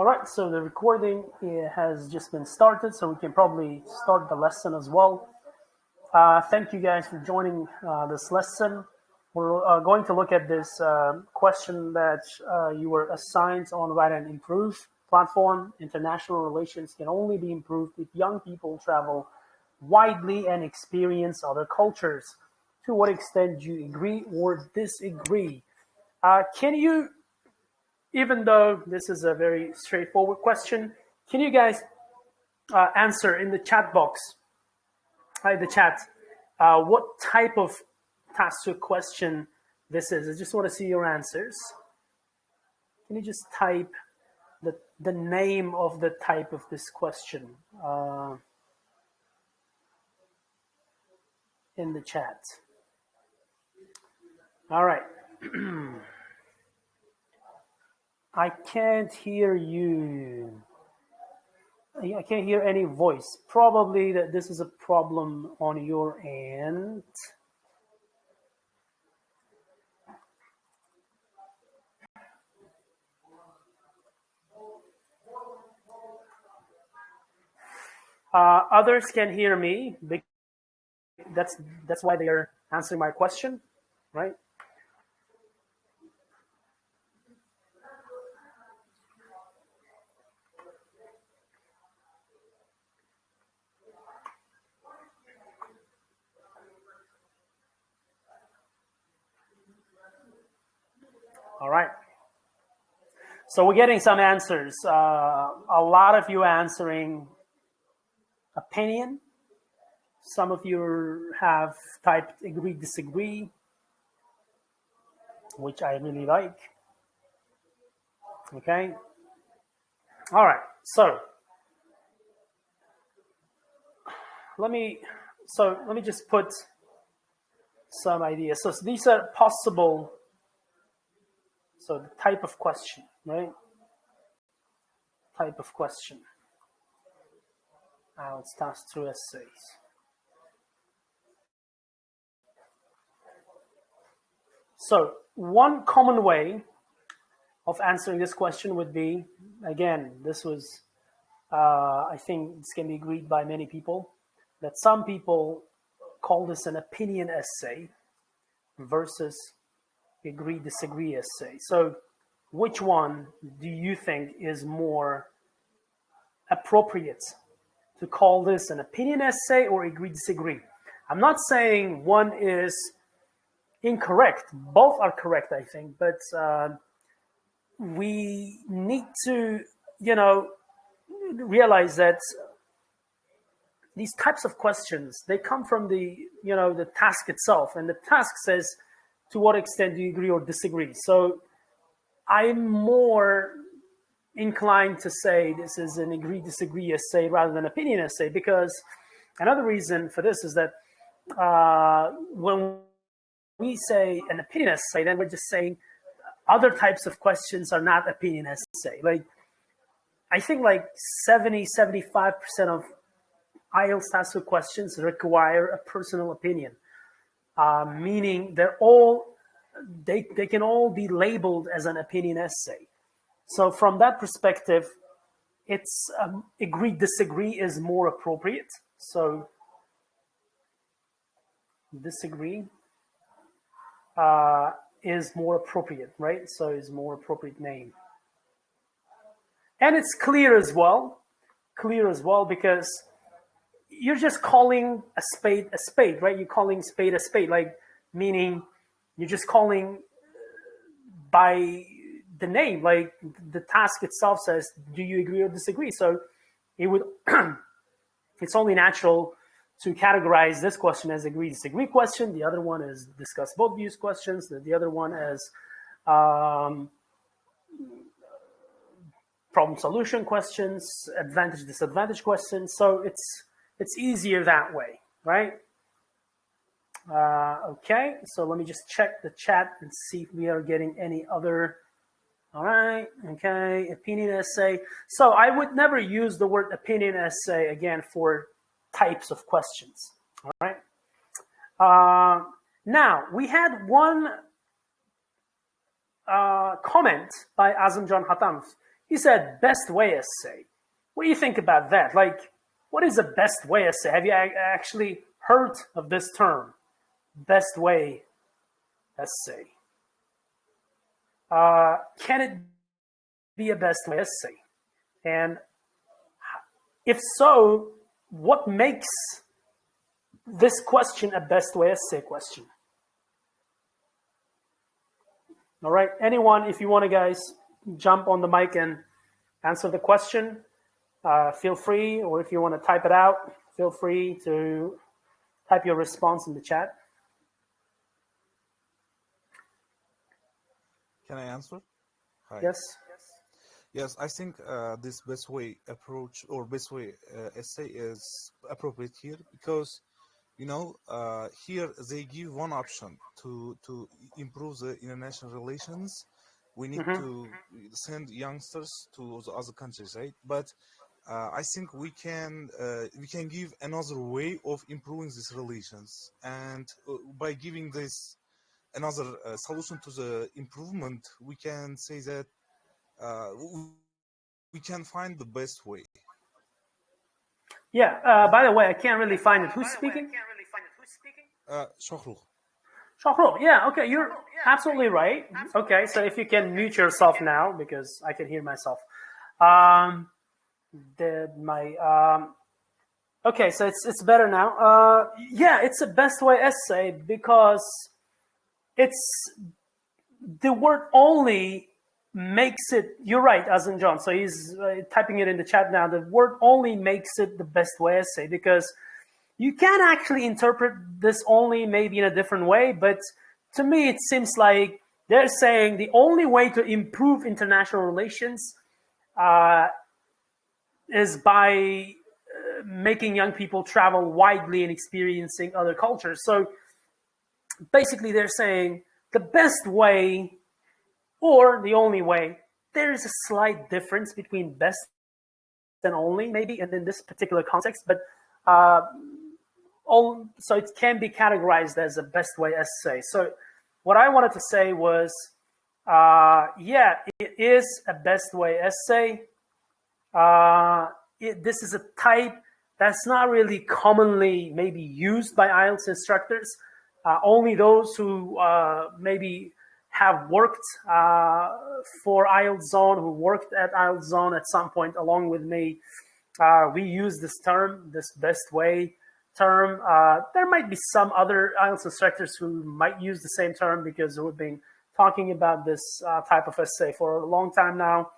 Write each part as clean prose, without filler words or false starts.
All right, so the recording has just been started, so we can probably start the lesson as well. Thank you guys for joining this lesson. We're going to look at this question that you were assigned on Write and Improve platform. International relations can only be improved if young people travel widely and experience other cultures. To what extent do you agree or disagree? Can you, even though this is a very straightforward question, can you guys answer in the chat box, the chat, what type of task question this is? I just want to see your answers. Can you just type the name of the type of this question in the chat? All right. I can't hear you. I can't hear any voice. Probably that this is a problem on your end. Others can hear me. That's why they are answering my question, right? All right. So we're getting some answers. A lot of you answering opinion. Some of you have typed agree, disagree, which I really like. Okay. All right. So let me just put some ideas. So these are possible. So the type of question, right? Type of question. Now it's task through essays. So one common way of answering this question would be, again, this was, I think this can be agreed by many people, that some people call this an opinion essay versus agree, disagree essay. So which one do you think is more appropriate to call this an opinion essay or agree, disagree? I'm not saying one is incorrect. Both are correct, I think, but we need to, realize that these types of questions, they come from the task itself, and the task says, to what extent do you agree or disagree? So I'm more inclined to say this is an agree, disagree essay rather than opinion essay, because another reason for this is that when we say an opinion essay, then we're just saying other types of questions are not opinion essay. Like, I think like 70-75% of IELTS task questions require a personal opinion. Meaning they can all be labeled as an opinion essay. So from that perspective, it's agree, disagree is more appropriate. So disagree is more appropriate, right? So is more appropriate name. And it's clear as well because you're just calling a spade, right? You're calling spade a spade, like, meaning you're just calling by the name, like the task itself says, do you agree or disagree? So it would, it's only natural to categorize this question as agree, disagree question. The other one is discuss both views questions. The other one is problem solution questions, advantage, disadvantage questions. So it's easier that way, right? Okay, so let me just check the chat and see if we are getting any other. All right, okay, opinion essay. So I would never use the word opinion essay again for types of questions, all right? Now, we had one comment by Azamjan Hatam. He said best way essay. What do you think about that? Like, what is a best way essay? Have you actually heard of this term, best way essay? Can it be a best way essay? And if so, what makes this question a best way essay question? All right, anyone, if you want to, guys, jump on the mic and answer the question, feel free, or if you want to type it out, feel free to type your response in the chat. Can I answer? Hi. Yes. Yes, I think this best way approach or best way essay is appropriate here because, here they give one option to improve the international relations. We need to send youngsters to the other countries, right? But I think we can give another way of improving these relations, and by giving this another solution to the improvement, we can say that we can find the best way. Yeah. By the way, I can't really find it. Who's speaking? Shohrukh. Shohrukh. Yeah. Okay. You're absolutely right. Okay. So if you can mute yourself now, because I can hear myself. Okay. So it's better now. Yeah. It's a best way essay because it's the word only makes it. You're right, Azan John. So he's typing it in the chat now. The word only makes it the best way essay because you can actually interpret this only maybe in a different way, but to me it seems like they're saying the only way to improve international relations is by making young people travel widely and experiencing other cultures. So basically they're saying the best way or the only way. There's a slight difference between best and only, maybe, and in this particular context, but so it can be categorized as a best way essay. So what I wanted to say was, yeah, it is a best way essay. This is a type that's not really commonly maybe used by IELTS instructors. Only those who maybe have worked for IELTS Zone, who worked at IELTS Zone at some point along with me, we use this term, this best way term. There might be some other IELTS instructors who might use the same term because we've been talking about this type of essay for a long time now.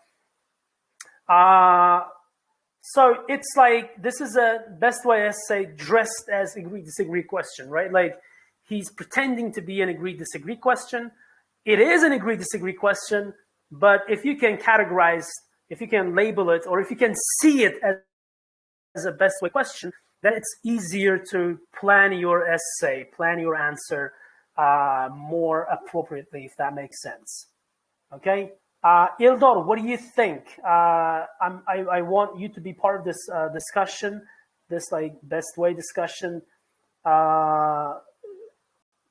So it's like this is a best way essay dressed as agree-disagree question, right? Like he's pretending to be an agree-disagree question. It is an agree-disagree question, but if you can categorize, if you can label it, or if you can see it as a best way question, then it's easier to plan your essay, plan your answer more appropriately, if that makes sense. Okay? Ildor, what do you think? I want you to be part of this discussion, this like best way discussion.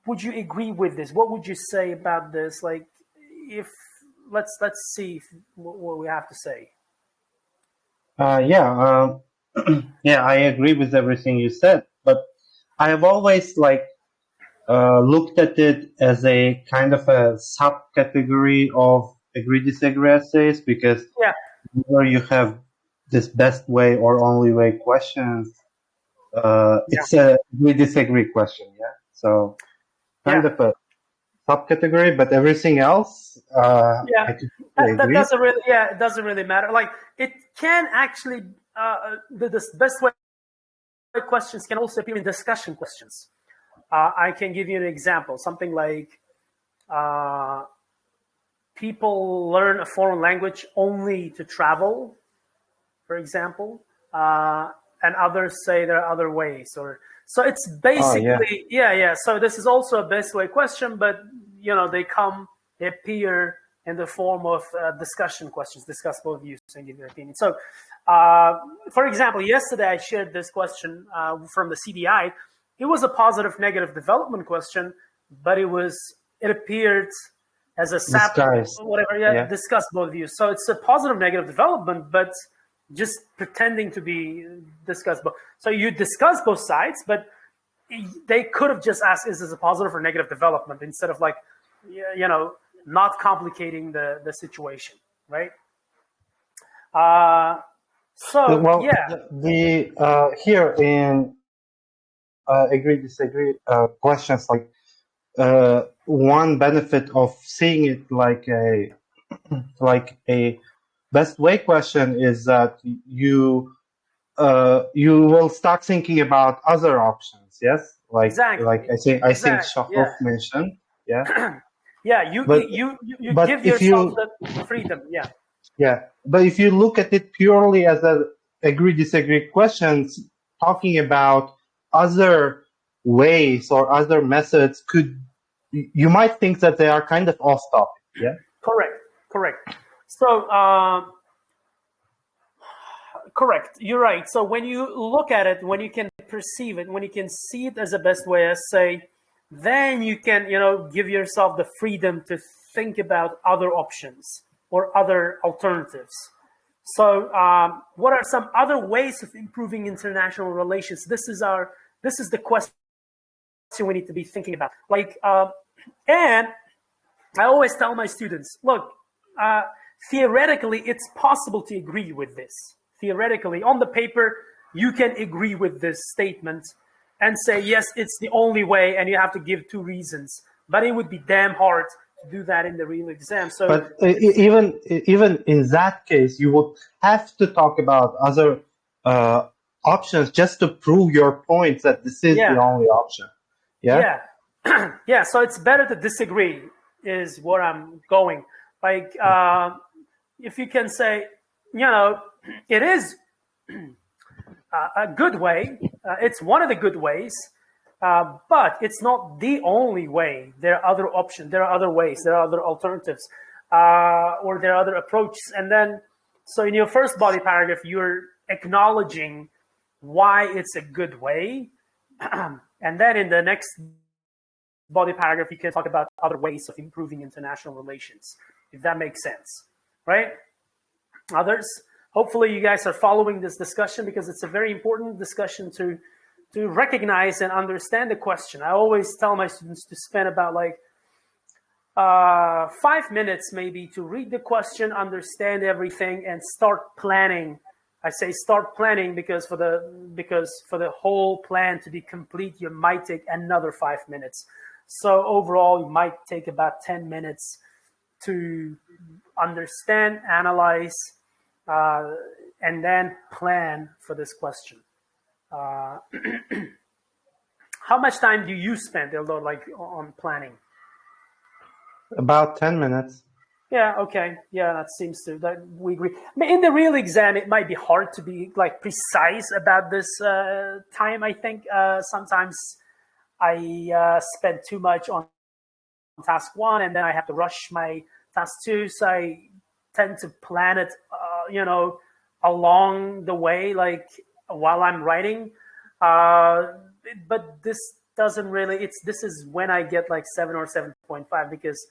Would you agree with this? What would you say about this? Like, if let's see what we have to say. Yeah, I agree with everything you said, but I have always looked at it as a kind of a subcategory of agree-disagree essays because where you have this best way or only way questions, it's a agree-disagree question, So kind of a subcategory, but everything else, that doesn't really, it doesn't really matter. Like it can actually, the best way questions can also appear in discussion questions. I can give you an example, something like people learn a foreign language only to travel, for example, and others say there are other ways. So it's basically, So this is also a best way question, but they appear in the form of discussion questions, discuss both views and give your opinion. So, for example, yesterday I shared this question from the CDI. It was a positive negative development question, but it appeared as a SAP, Disguise. whatever, Yeah. discuss both views. So it's a positive negative development, but just pretending to be discussed both. So you discuss both sides, but they could have just asked, is this a positive or negative development, instead of like, you know, not complicating the situation, right? So Well, yeah, the here in agree disagree questions, like one benefit of seeing it like a best way question is that you will start thinking about other options. Yes, like exactly, I think exactly, yeah. Shahov mentioned. Yeah, Yeah, you but you but give if yourself you the freedom. Yeah, but if you look at it purely as a agree disagree questions, talking about other ways or other methods you might think that they are kind of off topic. Yeah. correct. So correct, you're right. So when you look at it, when you can perceive it, when you can see it as a best way, as say, then you can, you know, give yourself the freedom to think about other options or other alternatives. So what are some other ways of improving international relations? This is the question we need to be thinking about. Like, and I always tell my students, look, theoretically, it's possible to agree with this. Theoretically, on the paper, you can agree with this statement and say, yes, it's the only way, and you have to give 2 reasons. But it would be damn hard to do that in the real exam. So, But even in that case, you would have to talk about other options just to prove your point that this is the only option. Yeah. Yeah. So it's better to disagree, is where I'm going. Like, if you can say, you know, it is a good way. It's one of the good ways, but it's not the only way. There are other options. There are other ways. There are other alternatives, or there are other approaches. And then, so in your first body paragraph, you're acknowledging why it's a good way, and then in the next body paragraph, you can talk about other ways of improving international relations, if that makes sense, right? Others, hopefully you guys are following this discussion, because it's a very important discussion to recognize and understand the question. I always tell my students to spend about like 5 minutes maybe to read the question, understand everything, and start planning. I say start planning because for the whole plan to be complete, you might take another 5 minutes. So overall, you might take about 10 minutes to understand, analyze, and then plan for this question. How much time do you spend, Eldor, like on planning? About 10 minutes. Yeah, okay. Yeah, that seems to, that we agree. I mean, in the real exam, it might be hard to be like precise about this time. I think sometimes I spend too much on task 1, and then I have to rush my task 2. So I tend to plan it, along the way, like while I'm writing. But this doesn't really. This is when I get like 7 or 7.5, because.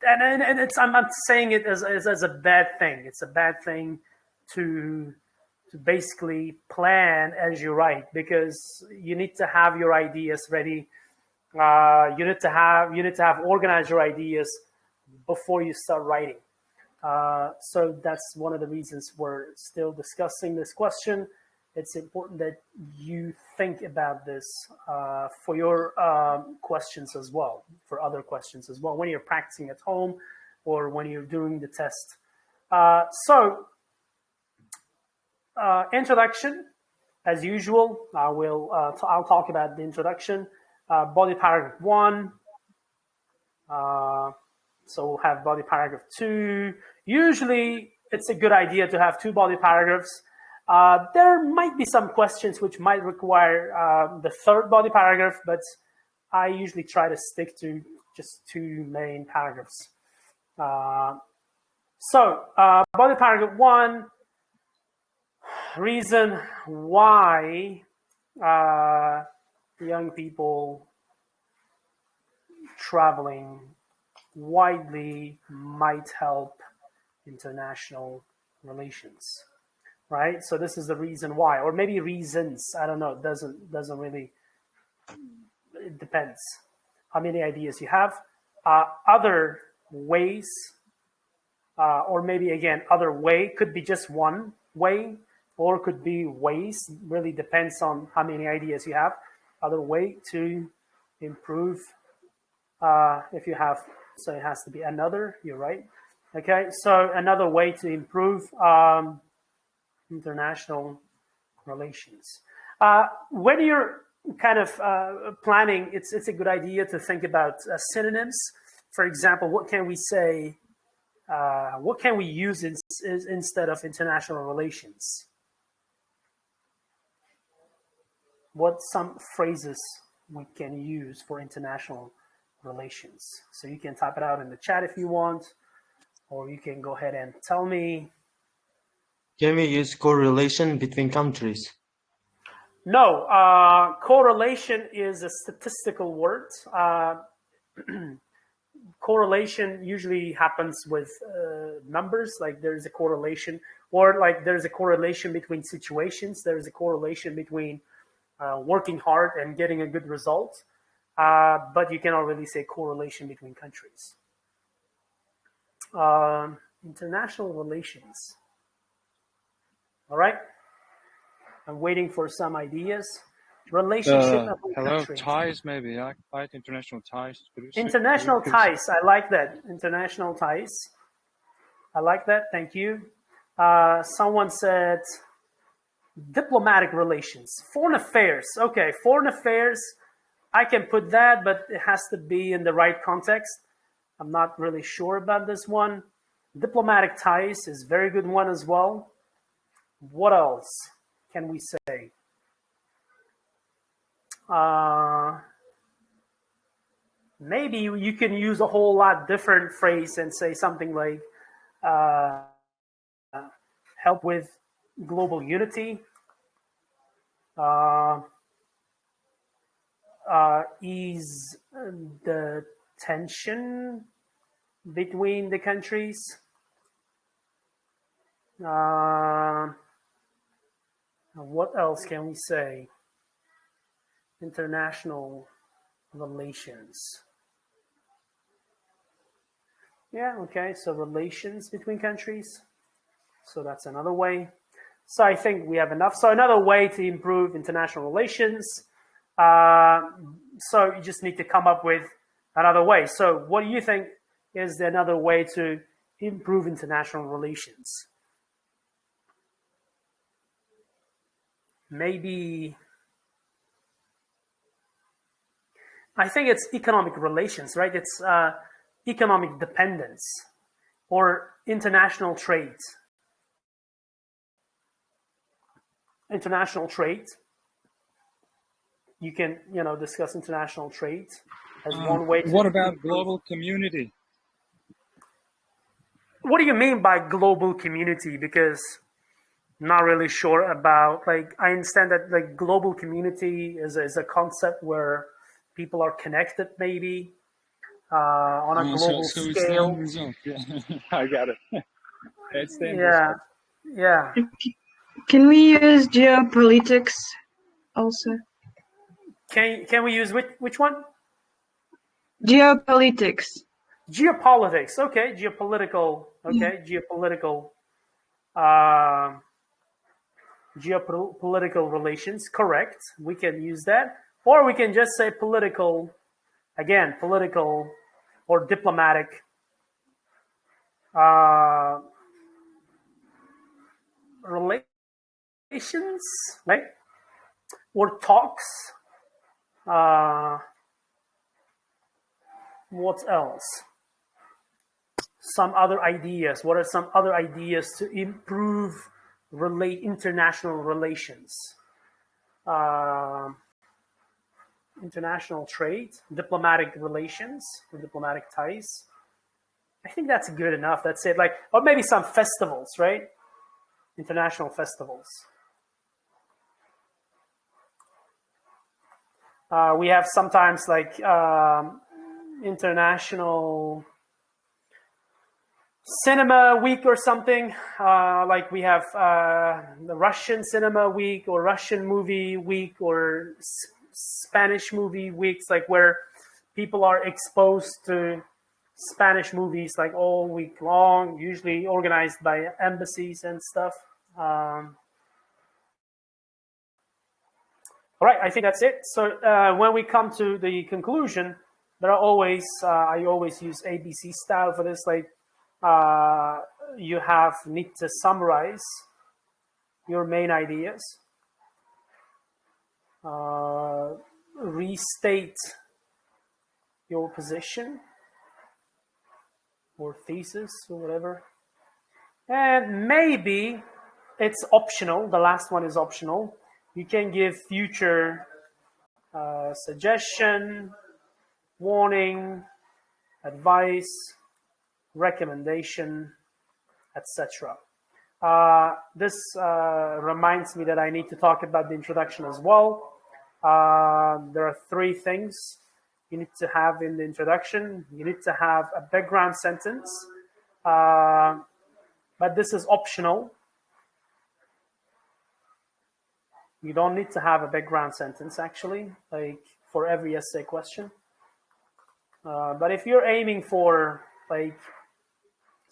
And it's, I'm not saying it as a bad thing. It's a bad thing to basically plan as you write, because you need to have your ideas ready. You need to have organized your ideas before you start writing. So that's one of the reasons we're still discussing this question. It's important that you think about this for your questions as well, for other questions as well, when you're practicing at home or when you're doing the test. Introduction, as usual, I'll talk about the introduction. Body paragraph 1. So we'll have body paragraph 2. Usually, it's a good idea to have 2 body paragraphs. There might be some questions which might require the 3rd body paragraph, but I usually try to stick to just 2 main paragraphs. Body paragraph 1, reason why young people traveling widely might help international relations, right? So this is the reason why, or maybe reasons. I don't know. It doesn't really. It depends how many ideas you have. Other ways, or maybe again, other way could be just one way, or could be ways. Really depends on how many ideas you have. Other way to improve. If you have, so it has to be another. You're right. Okay, so another way to improve international relations. When you're kind of planning, it's a good idea to think about synonyms. For example, what can we say? What can we use instead of international relations? What some phrases we can use for international relations? So you can type it out in the chat if you want, or you can go ahead and tell me. Can we use correlation between countries? No, correlation is a statistical word. Correlation usually happens with numbers, like there's a correlation, or like there's a correlation between situations. There's a correlation between working hard and getting a good result, but you cannot really say correlation between countries. International relations. All right. I'm waiting for some ideas. Relationship among Hello, countries. ties maybe, yeah, right? International ties. International ties. I like that. International ties. I like that. Thank you. Someone said diplomatic relations, foreign affairs. Okay, foreign affairs. I can put that, but it has to be in the right context. I'm not really sure about this one. Diplomatic ties is a very good one as well. What else can we say? Maybe you can use a whole lot different phrase and say something like help with global unity, ease the tension between the countries. What else can we say? International relations. Yeah, okay, so relations between countries. So that's another way. So I think we have enough. So another way to improve international relations. So you just need to come up with another way. So what do you think is another way to improve international relations? Maybe, I think it's economic relations, right? It's economic dependence or international trade. International trade. You can, discuss international trade as one way. What about global community? What do you mean by global community? Because I'm not really sure about, I understand that global community is a concept where people are connected maybe on a global scale. Yeah, I got it. It's Yeah. Can we use geopolitics also? Can we use which one? Geopolitics. Geopolitics. Okay, geopolitical. Okay, geopolitical. Geopolitical relations. Correct. We can use that, or we can just say political. Again, political or diplomatic. Relations, right? Or talks. What else? Some other ideas. What are some other ideas to improve international relations? International trade, diplomatic relations, or diplomatic ties. I think that's good enough. That's it. Or maybe some festivals, right? International festivals. We have sometimes international cinema week or something. Like we have the Russian cinema week or Russian movie week or Spanish movie weeks, like where people are exposed to Spanish movies like all week long, usually organized by embassies and stuff. All right, I think that's it. So when we come to the conclusion, there are always, I always use ABC style for this, like you need to summarize your main ideas, restate your position or thesis or whatever. And maybe it's optional, the last one is optional. You can give future suggestion, warning, advice, recommendation, etc. This reminds me that I need to talk about the introduction as well. There are 3 things you need to have in the introduction. You need to have a background sentence, but this is optional. You don't need to have a background sentence, actually, like for every essay question. But if you're aiming for like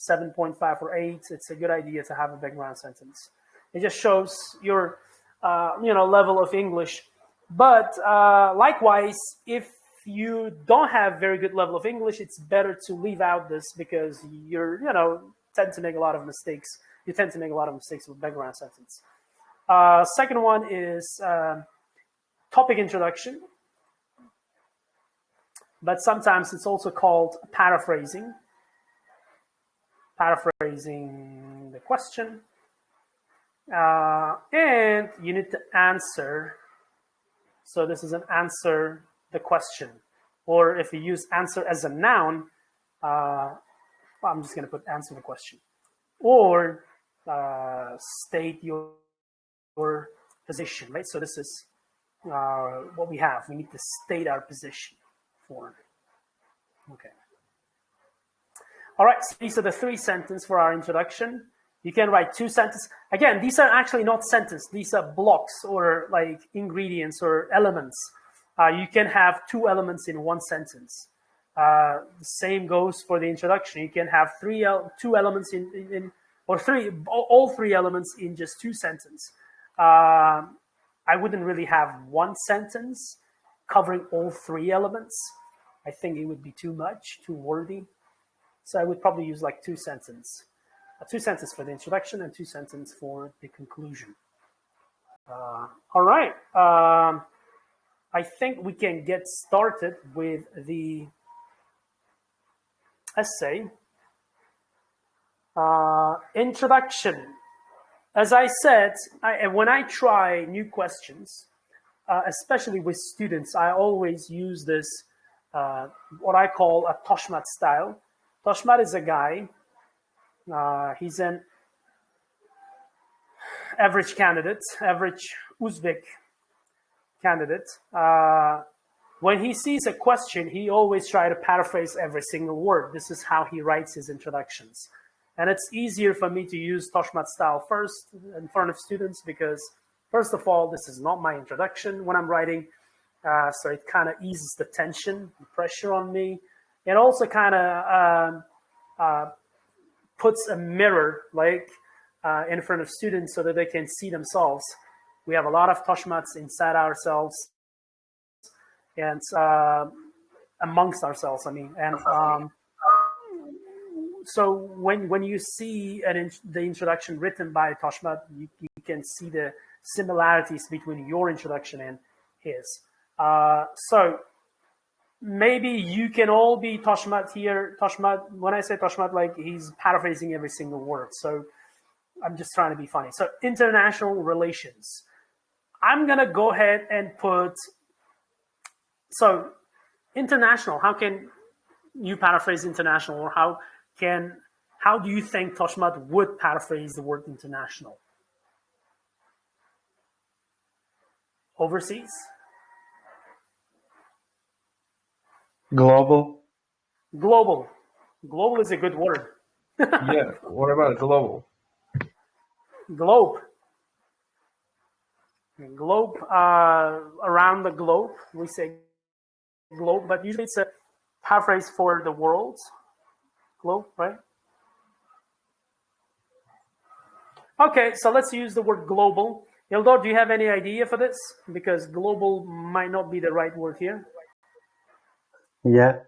7.5 or 8, it's a good idea to have a background sentence. It just shows your, level of English. But likewise, if you don't have very good level of English, it's better to leave out this because tend to make a lot of mistakes. You tend to make a lot of mistakes with background sentence. Second one is topic introduction, but sometimes it's also called paraphrasing the question. And you need to answer. So this is an answer the question. Or if you use answer as a noun, I'm just going to put answer the question. Or state your position, right? So this is what we have. We need to state our position for. Okay. All right, so these are the 3 sentences for our introduction. You can write 2 sentences. Again, these are actually not sentences. These are blocks or like ingredients or elements. You can have 2 elements in 1 sentence. The same goes for the introduction. You can have 2 elements all 3 elements in just 2 sentences. I wouldn't really have 1 sentence covering all 3 elements. I think it would be too much, too wordy. So I would probably use like 2 sentences. 2 sentences for the introduction and 2 sentences for the conclusion. All right. I think we can get started with the essay. Introduction. As I said, when I try new questions, especially with students, I always use this, what I call a Toshmat style. Toshmat is a guy, he's an average candidate, average Uzbek candidate. When he sees a question, he always tries to paraphrase every single word. This is how he writes his introductions. And it's easier for me to use Toshmat style first in front of students because, first of all, this is not my introduction when I'm writing. So it kind of eases the tension, the pressure on me. It also kind of puts a mirror in front of students so that they can see themselves. We have a lot of Toshmats inside ourselves and amongst ourselves, I mean. And so when you see the introduction written by Toshmat, you can see the similarities between your introduction and his. So maybe you can all be Toshmat here. Toshmat, when I say Toshmat, like he's paraphrasing every single word. So I'm just trying to be funny. So international relations. I'm going to go ahead and put, so international, how can you paraphrase international, or how do you think Toshmat would paraphrase the word international? Overseas? Global. Global. Global is a good word. Yeah, what about global? Globe. Globe, around the globe, we say globe, but usually it's a paraphrase for the world. Globe, right? Okay, so let's use the word global. Ildor, do you have any idea for this? Because global might not be the right word here. Yeah.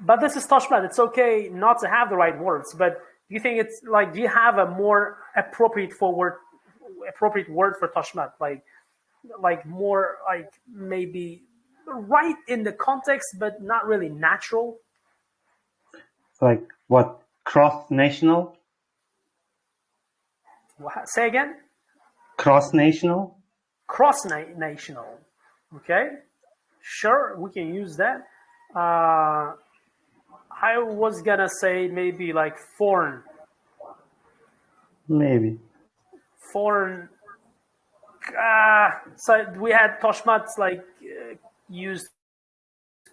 But this is Toshmat. It's okay not to have the right words, but do you think it's like, do you have a more appropriate word for Toshmat? Like more like maybe right in the context, but not really natural? Like what? Cross-national? Say again? Cross-national? Cross-national. Okay, sure, we can use that. I was gonna say maybe like foreign. Maybe. Foreign. So we had Toshmat's like used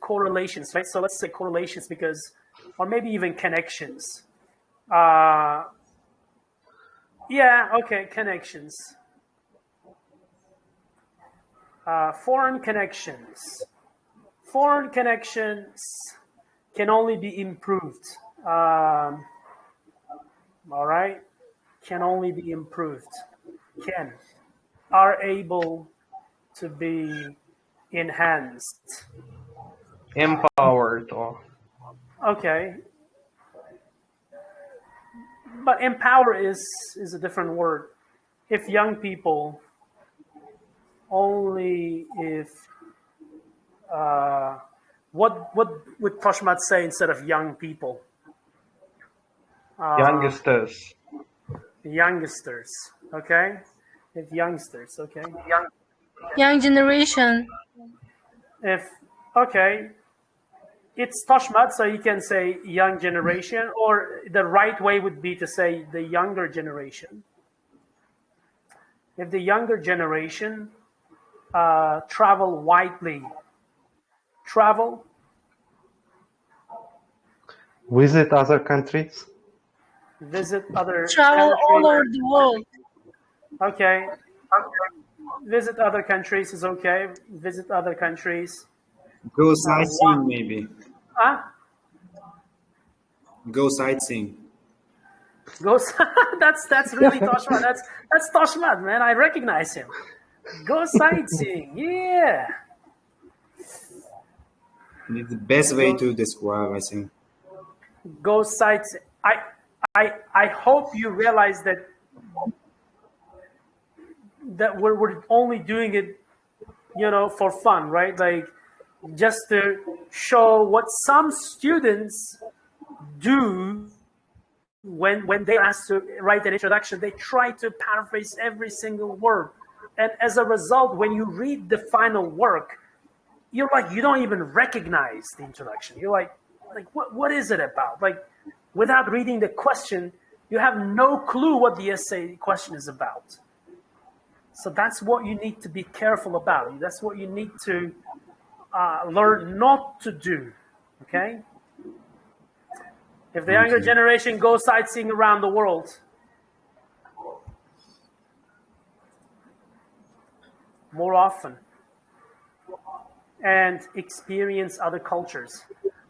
correlations, right? So let's say correlations because, or maybe even connections. Yeah, okay, connections. Foreign connections. Foreign connections can only be improved. All right, can only be improved. Are able to be enhanced. Empowered or Okay, but empower is a different word. If young people, only if what would Toshmat say instead of young people? youngsters. Youngsters. Okay, if youngsters. Okay. Young generation. If okay, it's Toshmat, so you can say young generation, or the right way would be to say the younger generation. If the younger generation travel widely, travel, Visit other countries. visit other Travel all over countries. the world. Okay. Visit other countries is okay. Visit other countries. Go sightseeing, maybe. Huh? Go sightseeing. Go. That's really Toshmat. That's Toshmat, man. I recognize him. Go sightseeing. Yeah. It's the best way to describe, I think. Go sightseeing. I hope you realize that we're only doing it, for fun, right? Like just to show what some students do when they asked to write an introduction. They try to paraphrase every single word, and as a result, when you read the final work, you're like, you don't even recognize the introduction. You're like what is it about? Like, without reading the question, you have no clue what the essay question is about. So that's what you need to be careful about. That's what you need to learn not to do. Okay. If the younger generation goes sightseeing around the world, more often, and experience other cultures.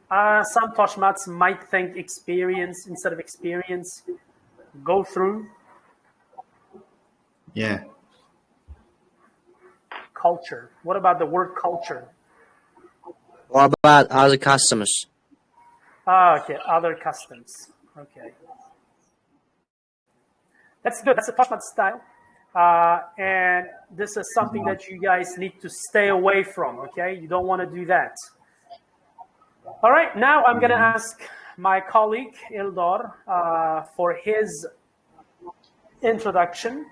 Some Toshmats might think experience instead of experience. Go through. Yeah. Culture. What about the word culture? What about other customers? Okay, other customs. Okay. That's good. That's a Toshmat style. And this is something that you guys need to stay away from, okay? You don't want to do that. All right, now I'm going to ask my colleague, Ildor, for his introduction.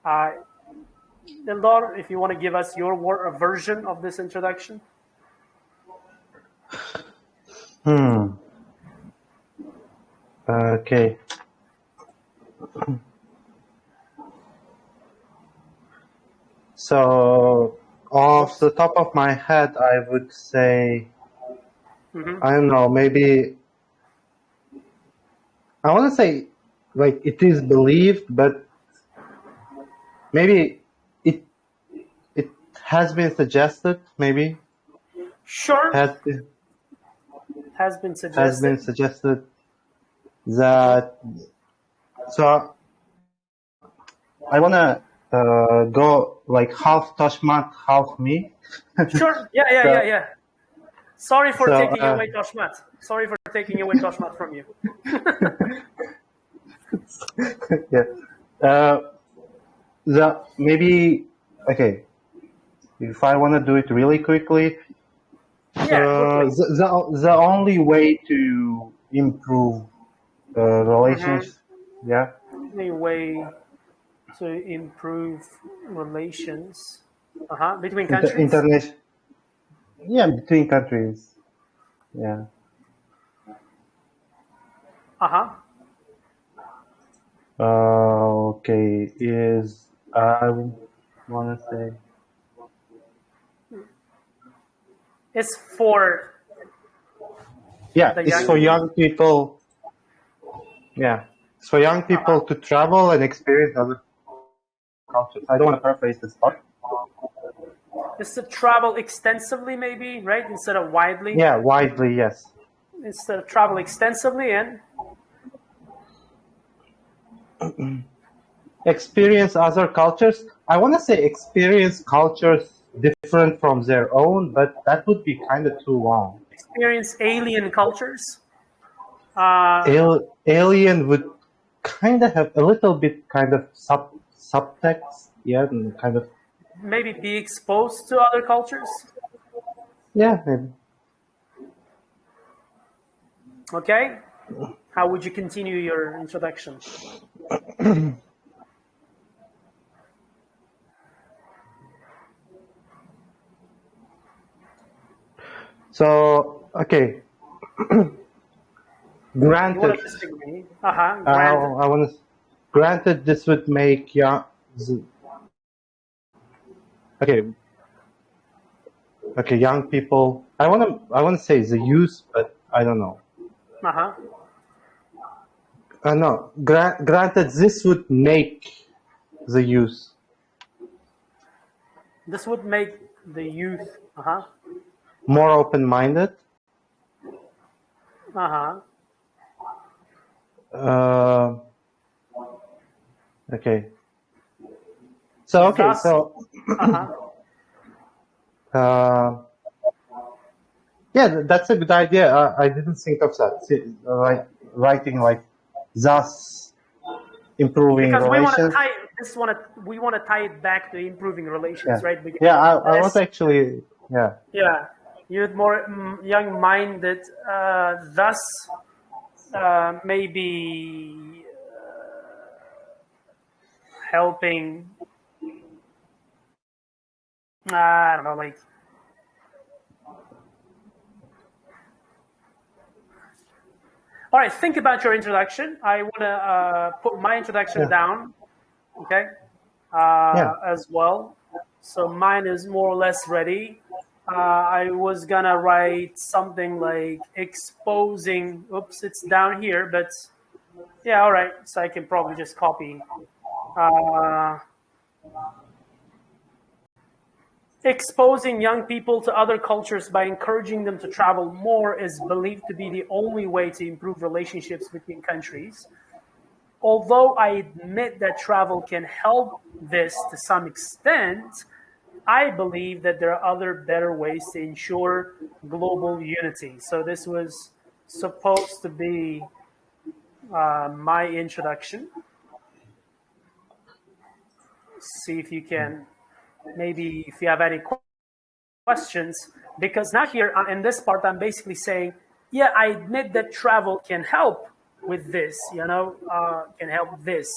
Ildor, if you want to give us your version of this introduction. Okay. So, off the top of my head, I would say, I don't know, maybe I want to say, like, it is believed, but maybe it has been suggested. Maybe Sure, has been has been suggested that. So I wanna go like half Toshmat, half me. Sure, yeah, yeah, So yeah, yeah. Sorry for so taking away Toshmat. Sorry for taking away Toshmat from you. yeah. Maybe okay. If I want to do it really quickly, Yeah, quickly. the only way to improve relations, yeah, Any way to improve relations between countries? internet, yeah, between countries, yeah. Uh-huh. Okay, is I want to say It's for yeah, the it's young for people. young people. Yeah, it's for young people to travel and experience other cultures. I don't want to paraphrase this part. It's to travel extensively, maybe, right? Instead of widely. Yeah, widely, yes. Instead of travel extensively and Experience other cultures. I want to say experience cultures different from their own, but that would be kind of too long. experience alien cultures. Alien would kind of have a little bit kind of subtext, yeah, and kind of Maybe be exposed to other cultures. yeah, maybe. Okay. How would you continue your introduction? So okay, You granted. want to disagree? I Granted. want to. Granted, this would make okay. Okay, young people. I want to say the youth, but I don't know. No. Granted, this would make the youth. This would make the youth. More open-minded. Okay. So okay. Thus, So. Yeah, that's a good idea. I didn't think of that. Like writing like thus improving because relations. we want to tie it back to improving relations, right? Because yeah. I was actually Yeah, you're more young-minded. Thus, maybe helping. I don't know, like. All right, think about your introduction. I want to put my introduction down, okay, as well. So mine is more or less ready. I was gonna write something like exposing. Oops, it's down here, but yeah, all right. So I can probably just copy. Exposing young people to other cultures by encouraging them to travel more is believed to be the only way to improve relationships between countries. Although I admit that travel can help this to some extent, I believe that there are other better ways to ensure global unity. So this was supposed to be my introduction. See if you can, maybe if you have any questions, because now here in this part, I'm basically saying, yeah, I admit that travel can help with this, can help this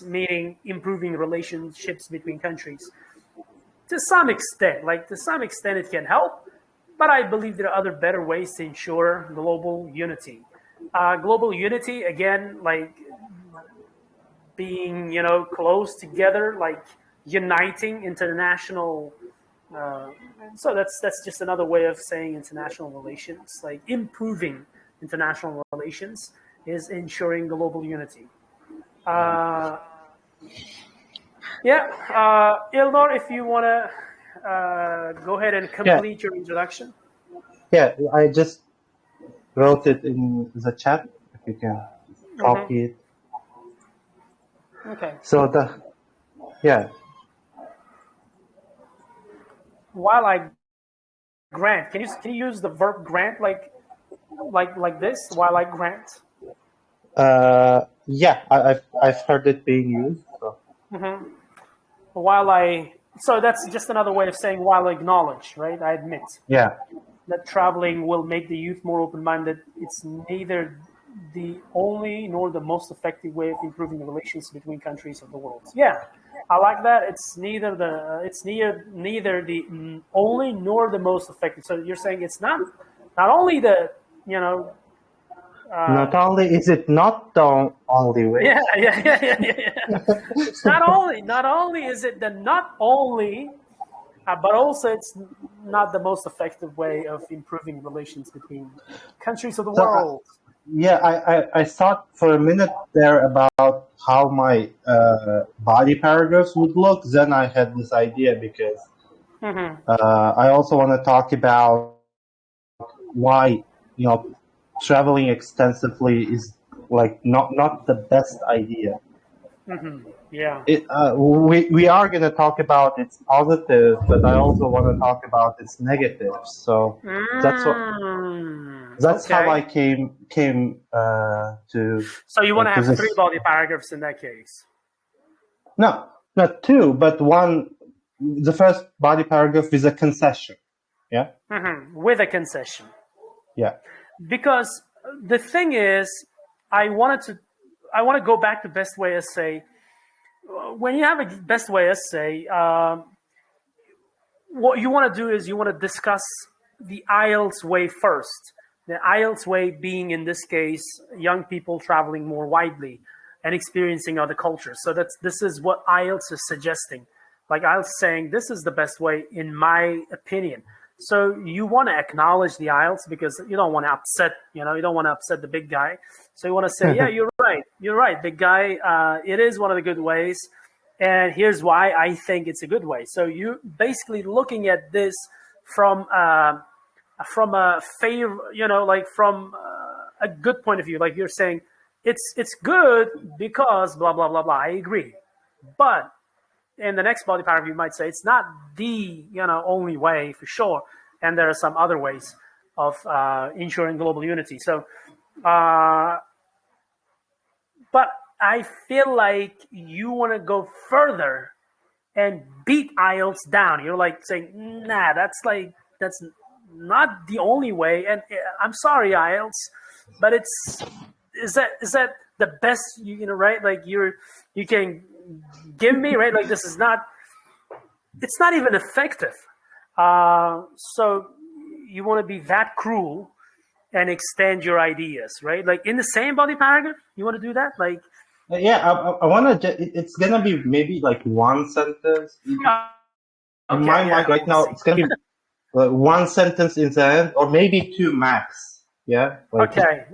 meaning improving relationships between countries. To some extent, it can help, but I believe there are other better ways to ensure global unity. Global unity, again, like being, close together, like uniting international. So that's just another way of saying international relations, like improving international relations is ensuring global unity. Ilnor, if you want to go ahead and complete your introduction. Yeah, I just wrote it in the chat. If you can copy it. Okay. So While I grant, can you use the verb grant like this? While I grant. I've heard it being used. So. So that's just another way of saying while I acknowledge, right? I admit. Yeah. That traveling will make the youth more open-minded. It's neither the only nor the most effective way of improving the relations between countries of the world. Yeah, I like that. It's neither the only nor the most effective. So you're saying it's not only the not only is it not the only way. Yeah. It's not only is it the not only, but also it's not the most effective way of improving relations between countries of the world. I thought for a minute there about how my body paragraphs would look. Then I had this idea because I also want to talk about why traveling extensively is like not the best idea. Yeah. We are going to talk about its positives, but I also want to talk about its negatives. So that's how I came to. So you want to have 3 body paragraphs in that case? No, not 2, but one. The first body paragraph is a concession. Yeah. With a concession. Yeah. Because the thing is, I want to go back to best way essay. When you have a best way essay, what you want to do is you want to discuss the IELTS way first. The IELTS way being, in this case, young people traveling more widely and experiencing other cultures. So this is what IELTS is suggesting. Like IELTS saying, this is the best way, in my opinion. So you want to acknowledge the IELTS because you don't want to upset, you don't want to upset the big guy. So you want to say, yeah, you're right, big guy. It is one of the good ways. And here's why I think it's a good way. So you basically looking at this from a favor, from a good point of view. Like you're saying, it's good because blah, blah, blah, blah. I agree. But in the next body paragraph, you might say it's not the only way for sure, and there are some other ways of ensuring global unity. So, but I feel like you want to go further and beat IELTS down. You're like saying, nah, that's not the only way. And I'm sorry, IELTS, but is that the best right? Like you can give me, right? Like it's not even effective. So you want to be that cruel and extend your ideas, right? Like in the same body paragraph, you want to do that? Like, I want to, it's going to be maybe like one sentence. In my mind right now, it's going to be one sentence in the end, or maybe 2 max. Yeah. Okay.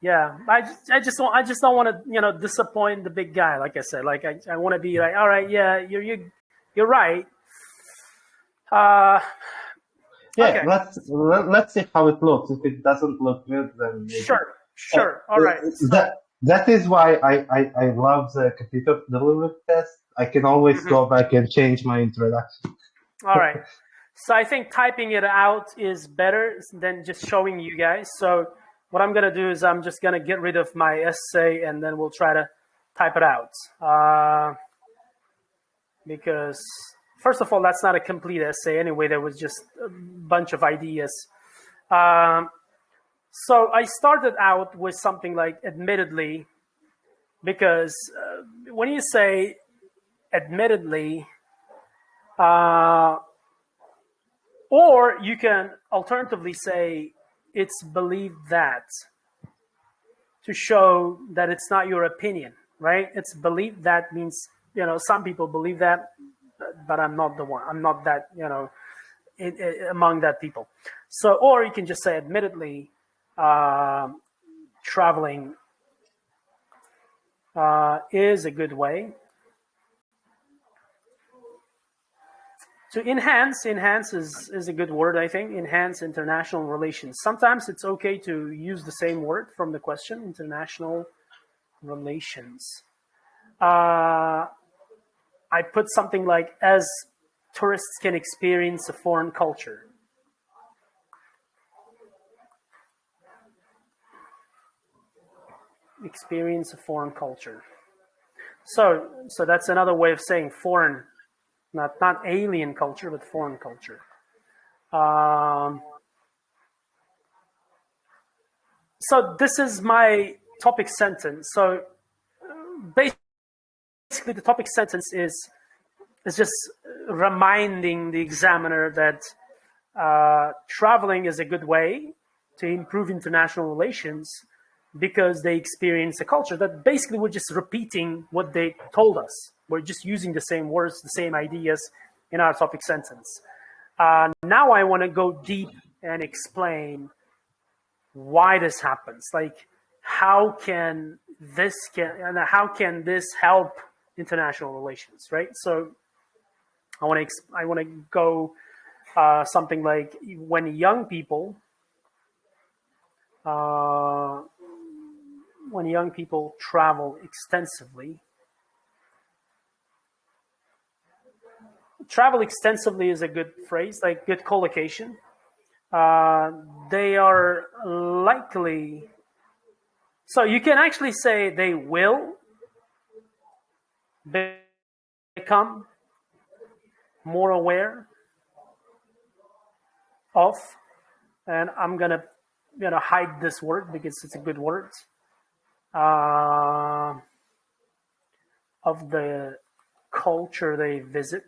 Yeah. I just don't want to, disappoint the big guy. Like I said, like I want to be like, all right, yeah, you're right. Okay. Let's see how it looks. If it doesn't look good, then maybe. Sure. All right. That is why I love the computer delivery test. I can always go back and change my introduction. All right. So I think typing it out is better than just showing you guys. So what I'm going to do is I'm just going to get rid of my essay and then we'll try to type it out. Because first of all, that's not a complete essay anyway. There was just a bunch of ideas. So I started out with something like admittedly, because when you say admittedly, or you can alternatively say it's believed that, to show that it's not your opinion, right? It's believed that means, some people believe that, but I'm not the one. I'm not that, among that people. So, or you can just say admittedly, traveling is a good way. To enhance is a good word, I think. Enhance international relations. Sometimes it's okay to use the same word from the question, international relations. I put something like, as tourists can experience a foreign culture. Experience a foreign culture. So that's another way of saying foreign, not alien culture, but foreign culture. So this is my topic sentence. So basically, the topic sentence is just reminding the examiner that traveling is a good way to improve international relations because they experience a culture. That basically we're just repeating what they told us. We're just using the same words, the same ideas in our topic sentence. Now I want to go deep and explain why this happens. Like, how can this help international relations, right? So I want to go something like, when young people travel extensively. Travel extensively is a good phrase, like good collocation. They are likely, so you can actually say they will become more aware of, and I'm gonna hide this word because it's a good word, of the culture they visit.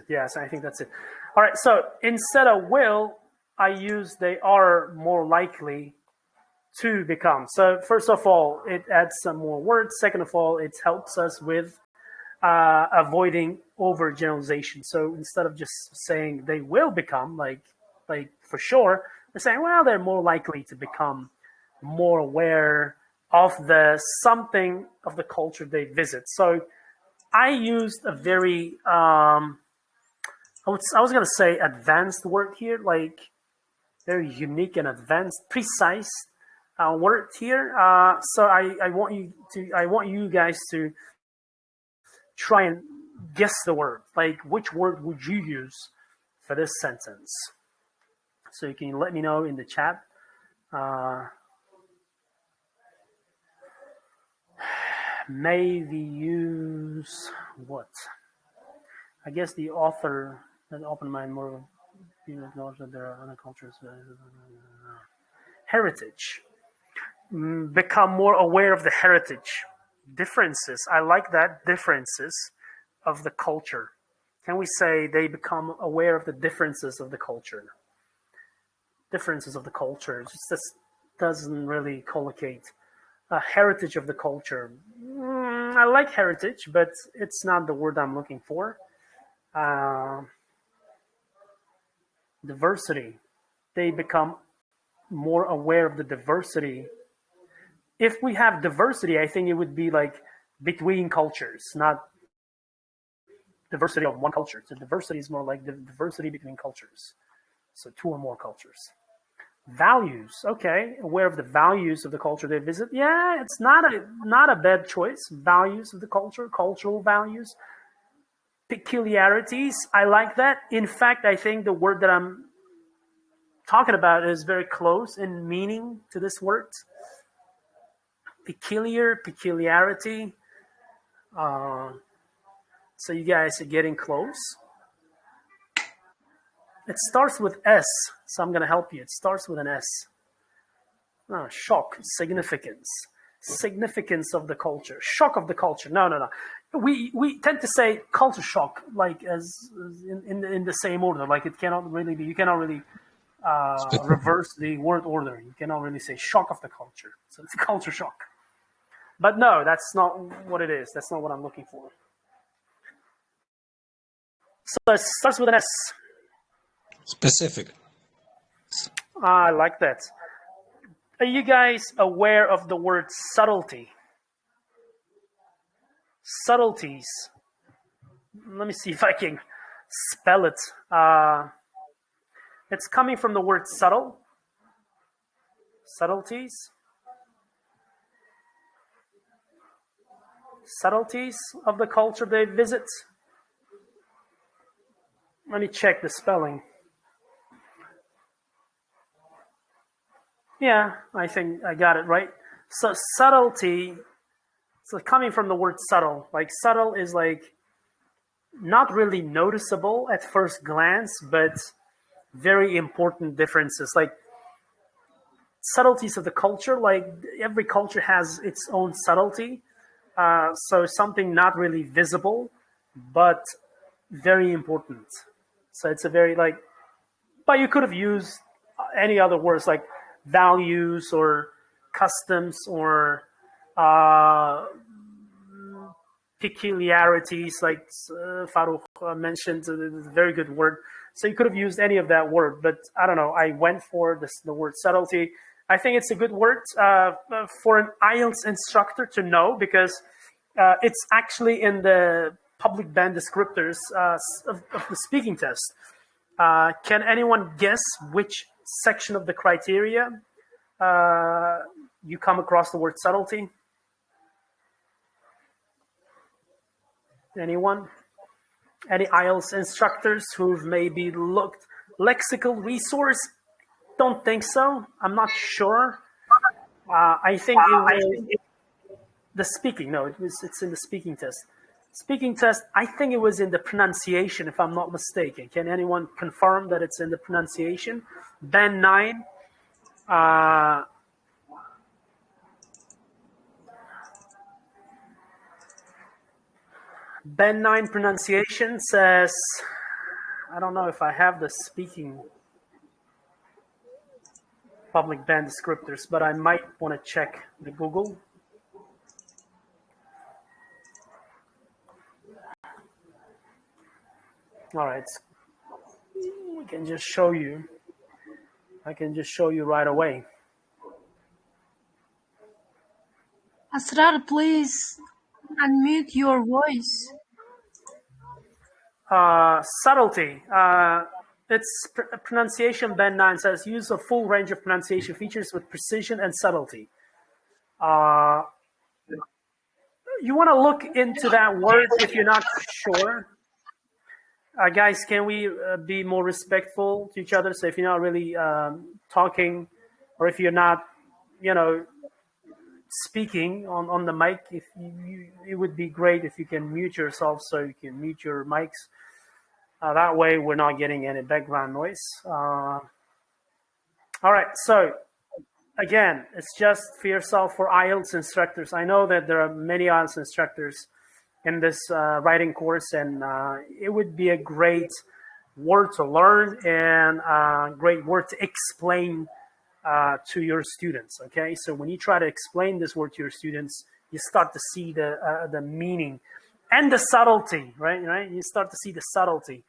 Yes, I think that's it. All right, so instead of will, I use they are more likely to become. So first of all, it adds some more words. Second of all, it helps us with avoiding overgeneralization. So instead of just saying they will become, like for sure, we're saying, well, they're more likely to become more aware of the something of the culture they visit. So I used a very I was going to say advanced word here, like very unique and advanced, precise word here. So I want you guys to try and guess the word. Like, which word would you use for this sentence? So you can let me know in the chat. Maybe use what? I guess the author has opened mind more. You acknowledge that there are other cultures. Heritage. Become more aware of the heritage. Differences. I like that. Differences of the culture. Can we say they become aware of the differences of the culture? Differences of the culture. Just doesn't really collocate. Heritage of the culture. I like heritage, but it's not the word I'm looking for. Diversity. They become more aware of the diversity. If we have diversity, I think it would be like between cultures, not diversity of one culture. So diversity is more like the diversity between cultures. So two or more cultures. Values. Okay, aware of the values of the culture they visit. Yeah, it's not a bad choice. Values of the culture, cultural values. Peculiarities. I like that. In fact, I think the word that I'm talking about is very close in meaning to this word. Peculiarity. So you guys are getting close. It starts with S, so I'm going to help you. It starts with an S. Shock, significance. Significance of the culture. Shock of the culture. No. We tend to say culture shock, like as in the same order. Like it cannot really be. You cannot really reverse the word order. You cannot really say shock of the culture. So it's culture shock. But no, that's not what it is. That's not what I'm looking for. So it starts with an S. Specific. I like that. Are you guys aware of the word subtlety? Subtleties. Let me see if I can spell it. It's coming from the word subtle. Subtleties. Subtleties of the culture they visit. Let me check the spelling. Yeah, I think I got it right. So subtlety, so coming from the word subtle. Like subtle is like not really noticeable at first glance, but very important differences. Like subtleties of the culture, like every culture has its own subtlety. So something not really visible, but very important. So it's a very like, but you could have used any other words like values or customs or peculiarities, like Farouk mentioned, a very good word. So you could have used any of that word, but I don't know. I went for the word subtlety. I think it's a good word for an IELTS instructor to know because it's actually in the public band descriptors of the speaking test. Can anyone guess which section of the criteria you come across the word subtlety? Anyone? Any IELTS instructors who've maybe looked? Lexical resource? Don't think so. I'm not sure. I think it was the speaking. No, it's in the speaking test. Speaking test, I think it was in the pronunciation, if I'm not mistaken. Can anyone confirm that it's in the pronunciation? Band 9. Band 9 pronunciation says, I don't know if I have the speaking public band descriptors, but I might want to check the Google. All right, we can just show you. I can just show you right away. Asrar, please unmute your voice. Subtlety. Its pronunciation, band 9 says, use a full range of pronunciation features with precision and subtlety. You want to look into that word if you're not sure. Guys, can we be more respectful to each other? So if you're not really talking, or if you're not, speaking on the mic, it would be great if you can mute yourself so you can mute your mics. That way we're not getting any background noise. All right, so again, it's just for yourself for IELTS instructors. I know that there are many IELTS instructors in this writing course, and it would be a great word to learn and a great word to explain to your students. Okay, so when you try to explain this word to your students, you start to see the meaning and the subtlety, right? You start to see the subtlety.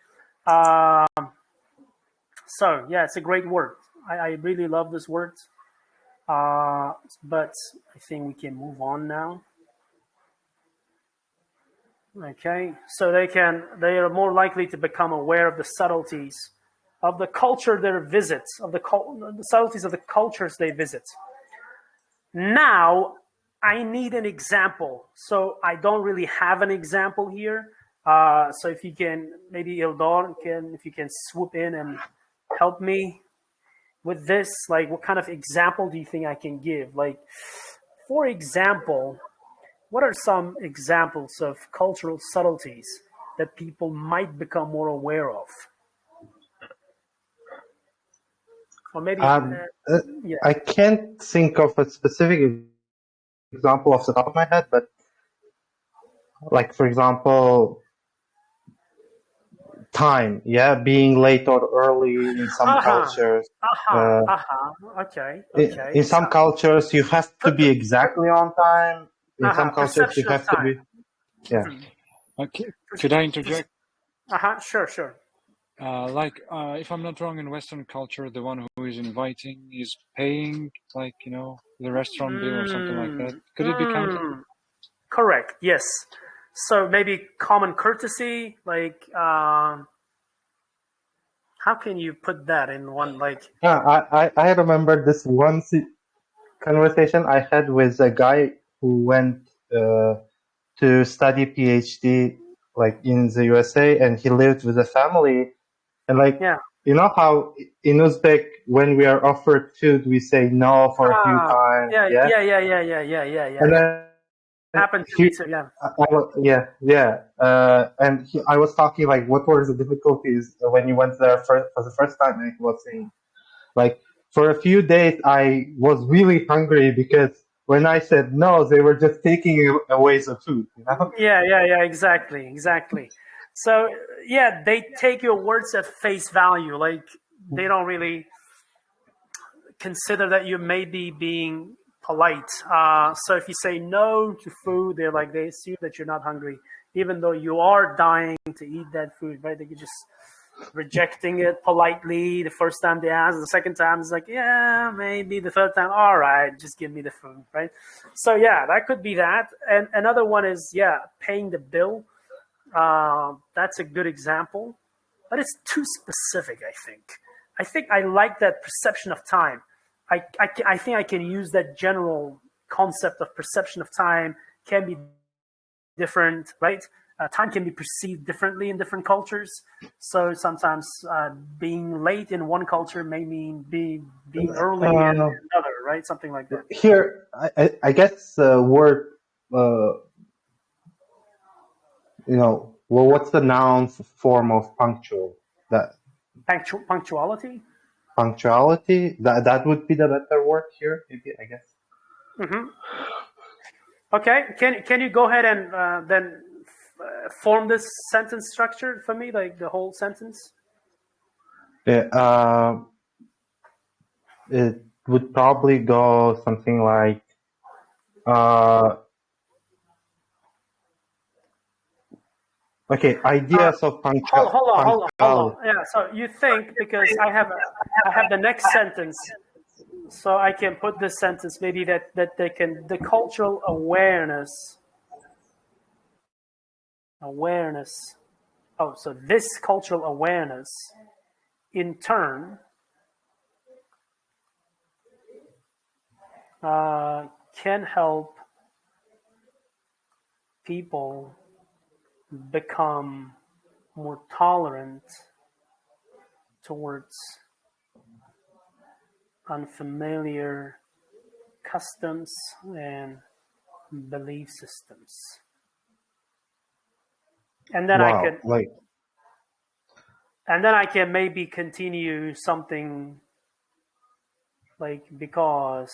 So yeah, it's a great word. I really love this word, but I think we can move on now. Okay, so they are more likely to become aware of the subtleties of the culture they visit, of the subtleties of the cultures they visit. Now, I need an example. So I don't really have an example here. So if you can, maybe Ildar if you can swoop in and help me with this, like what kind of example do you think I can give? Like, for example, what are some examples of cultural subtleties that people might become more aware of? Or maybe, yeah. I can't think of a specific example off the top of my head, but like, for example, time, being late or early in some cultures. Okay. In some cultures, you have to be exactly on time. In some cultures, you have to be, Okay. Could I interject? Sure. If I'm not wrong, in Western culture, the one who is inviting is paying, like, the restaurant bill or something like that. Could it be counted? Correct. Yes. So maybe common courtesy, like how can you put that in one like? I remember this one conversation I had with a guy who went to study PhD like in the USA, and he lived with a family, and like Yeah. you know how in Uzbek when we are offered food we say no for a few times, Yeah. and then Happened to me too. Yeah. I was talking like what were the difficulties when you went there for the first time, and he was saying like for a few days I was really hungry because when I said no, they were just taking away the food, you know? Yeah. Exactly. So yeah, they take your words at face value. Like they don't really consider that you may be being polite. So if you say no to food, they assume that you're not hungry, even though you are dying to eat that food, right? You're just rejecting it politely. The first time they ask, the second time it's like, yeah, maybe. The third time, all right, just give me the food, right? So yeah, that could be that. And another one is, paying the bill. That's a good example, but it's too specific, I think I like that perception of time. I think I can use that general concept of perception of time can be different, right? Time can be perceived differently in different cultures. So sometimes being late in one culture may mean being early in another, right? Something like that. Here, I guess the word, well, what's the noun form of punctual? That punctuality. Punctuality. That would be the better word here, maybe, I guess. Mm-hmm. Okay. Can you go ahead and then form this sentence structure for me, like the whole sentence? Yeah. It would probably go something like. Okay, ideas of punctuality. Hold on. Yeah, so you think because I have the next sentence, so I can put this sentence maybe that they can the cultural awareness. Oh, so this cultural awareness, in turn, can help people become more tolerant towards unfamiliar customs and belief systems. And then I can maybe continue something like because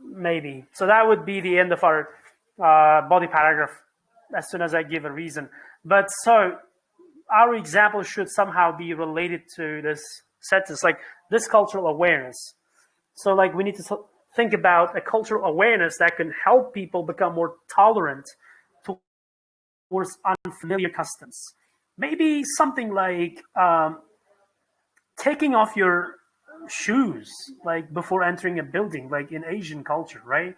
maybe. So that would be the end of our body paragraph as soon as I give a reason. But so our example should somehow be related to this sentence, like this cultural awareness. So like we need to think about a cultural awareness that can help people become more tolerant towards unfamiliar customs. Maybe something like taking off your shoes like before entering a building, like in Asian culture, right?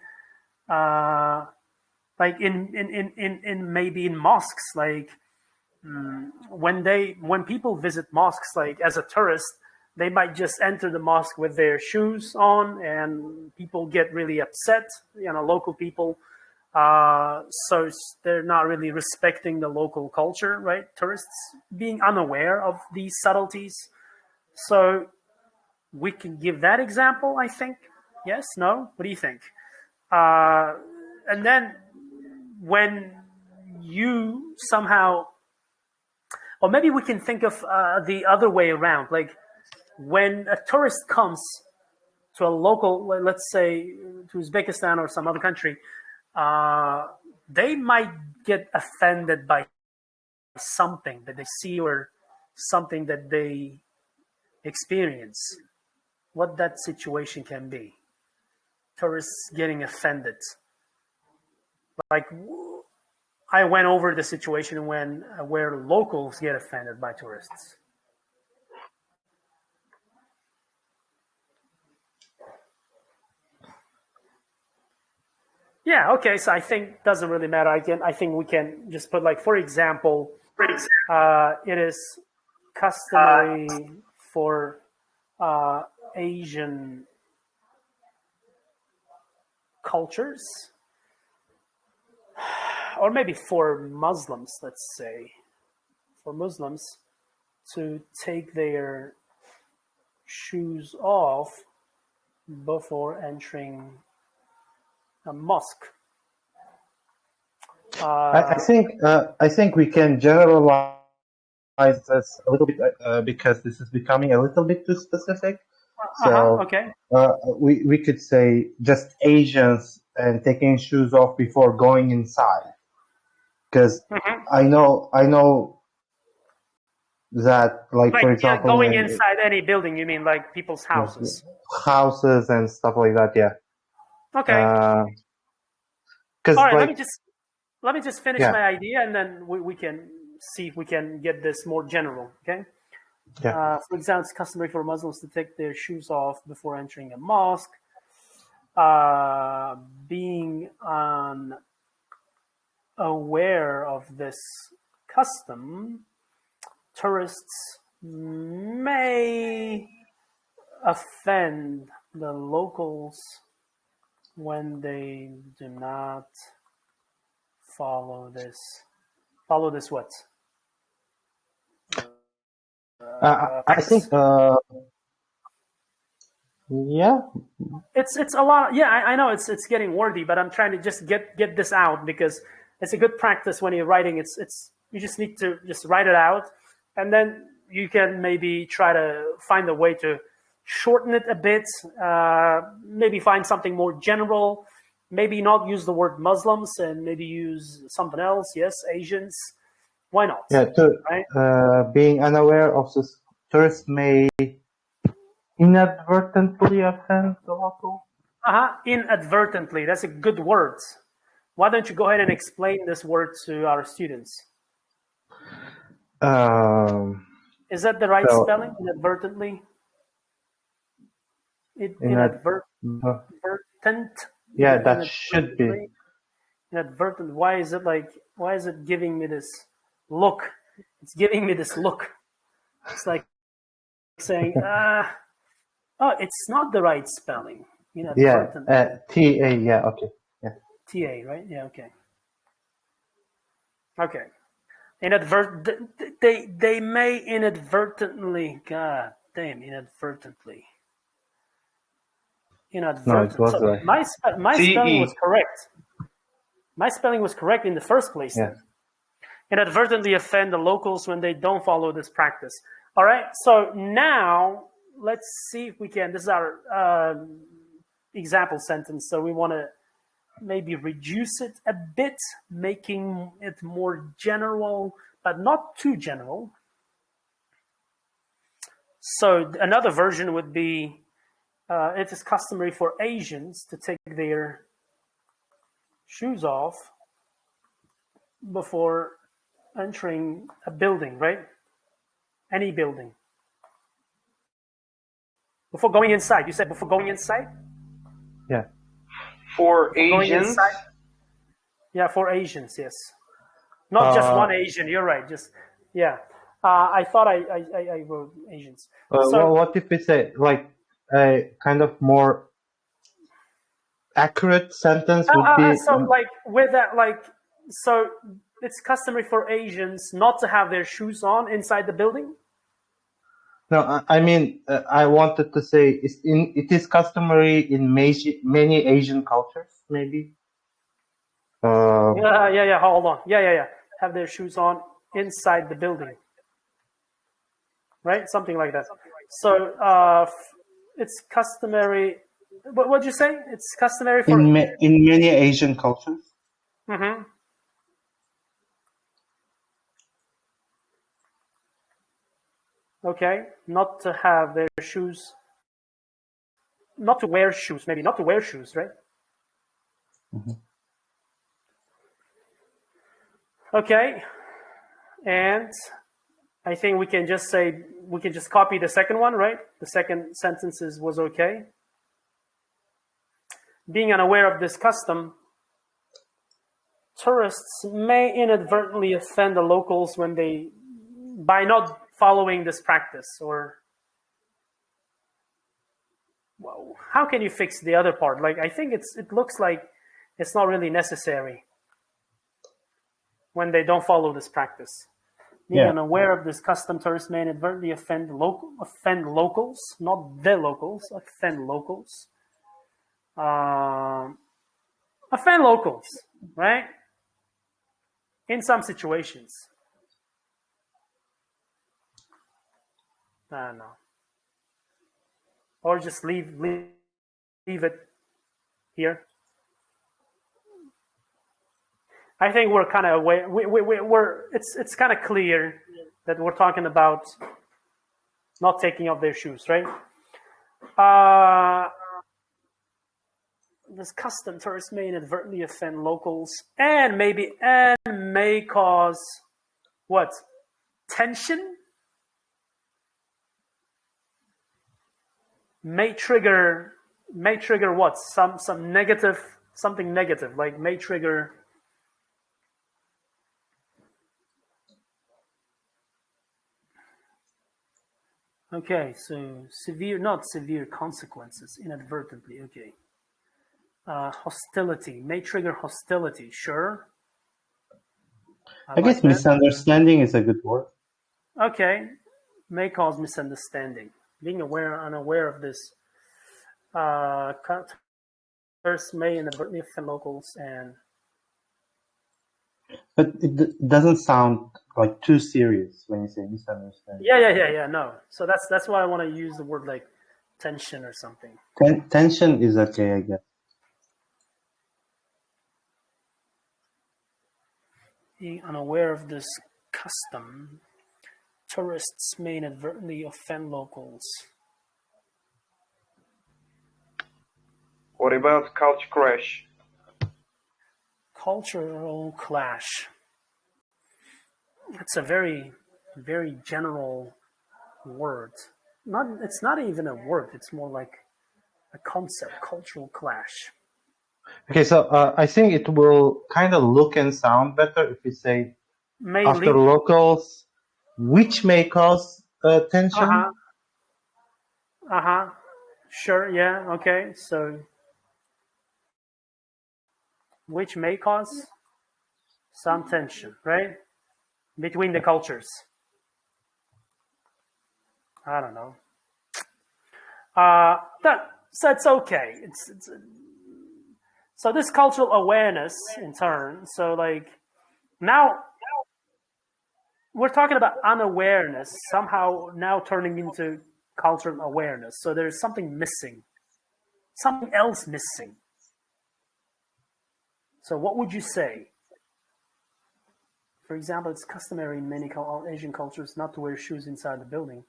Like in maybe in mosques, like when people visit mosques, like as a tourist, they might just enter the mosque with their shoes on, and people get really upset. Local people. So they're not really respecting the local culture, right? Tourists being unaware of these subtleties. So we can give that example, I think. Yes? No? What do you think? And then when you somehow, or maybe we can think of the other way around. Like when a tourist comes to a local, let's say to Uzbekistan or some other country, they might get offended by something that they see or something that they experience. What that situation can be. Tourists getting offended. Like, I went over the situation where locals get offended by tourists. Yeah, okay, so I think doesn't really matter. I think we can just put like, for example, it is customary for Asian cultures, or maybe for Muslims, let's say, for Muslims to take their shoes off before entering a mosque. I think we can generalize this a little bit because this is becoming a little bit too specific. So okay. we could say just Asians and taking shoes off before going inside, because I know that, like, for example, going inside any building, you mean like people's houses? Houses and stuff like that. Yeah. Okay. All right. like, let me just finish my idea, and then we can see if we can get this more general. Okay. Yeah. For example, it's customary for Muslims to take their shoes off before entering a mosque. Being unaware of this custom, tourists may offend the locals when they do not follow this. Follow this what? I think, yeah. It's a lot. Yeah, I know it's getting wordy, but I'm trying to just get this out because it's a good practice when you're writing. It's you just need to just write it out, and then you can maybe try to find a way to shorten it a bit. Maybe find something more general. Maybe not use the word Muslims and maybe use something else. Yes, Asians. Why not? Yeah, right? Being unaware of this tourist may inadvertently offend the local. Inadvertently. That's a good word. Why don't you go ahead and explain this word to our students? Is that the right spelling? Inadvertently? Inadvertent? Yeah, that should be. Inadvertent. Why is it giving me this look? It's giving me this look. It's like saying, it's not the right spelling. Inadvertent. Yeah, T-A, yeah, okay. Yeah. T-A, right? Yeah, okay. Okay. They may inadvertently, God damn, inadvertently. No, it was so my spelling was correct. My spelling was correct in the first place. Yeah. Inadvertently offend the locals when they don't follow this practice. All right. So now let's see if we can. This is our example sentence. So we want to maybe reduce it a bit, making it more general, but not too general. So another version would be, it is customary for Asians to take their shoes off before entering a building, right? Any building. Before going inside. You said before going inside? Yeah. For Asians? Yeah, for Asians, yes. Not just one Asian, you're right. Just, yeah. I thought I wrote Asians. Well, what if we say, like, a kind of more accurate sentence would be... So, like, with that, like, so it's customary for Asians not to have their shoes on inside the building? No, I mean, I wanted to say it is customary in many Asian cultures, maybe. Yeah. Hold on. Yeah. Have their shoes on inside the building, right? Something like that. So it's customary. What'd you say? It's customary for in many Asian cultures. Mm-hmm. Okay, not to have their shoes, not to wear shoes, maybe not to wear shoes, right? Mm-hmm. Okay, and I think we can just copy the second one, right? The second sentence was okay. Being unaware of this custom, tourists may inadvertently offend the locals by not following this practice. Or, well, how can you fix the other part? Like, I think it looks like it's not really necessary when they don't follow this practice. Being unaware of this custom, tourists may inadvertently offend locals, not the locals, offend locals. Offend locals, right? In some situations. I don't know. Or just leave it here. I think we're kind of aware. It's kind of clear that we're talking about not taking off their shoes, right? This custom, tourists may inadvertently offend locals and may cause what? Tension? May trigger what? Something negative, like may trigger. Okay, so not severe consequences, inadvertently, okay. Hostility, may trigger hostility, sure. I guess that. Misunderstanding is a good word. Okay, may cause misunderstanding. Being unaware of this, tourists may inadvertently offend locals and. But it doesn't sound like too serious when you say misunderstanding. Yeah. No, so that's why I want to use the word like tension or something. Tension is okay, I guess. Being unaware of this custom, tourists may inadvertently offend locals. What about culture crash? Cultural clash. It's a very, very general word. It's not even a word. It's more like a concept. Cultural clash. Okay, so I think it will kind of look and sound better if we say after locals, which may cause tension. Sure. Yeah. Okay. So, which may cause some tension, right, between the cultures. I don't know. That's okay. So this cultural awareness, in turn. So like now we're talking about unawareness somehow now turning into cultural awareness. So there's something missing, something else missing. So what would you say? For example, it's customary in many Asian cultures not to wear shoes inside the building.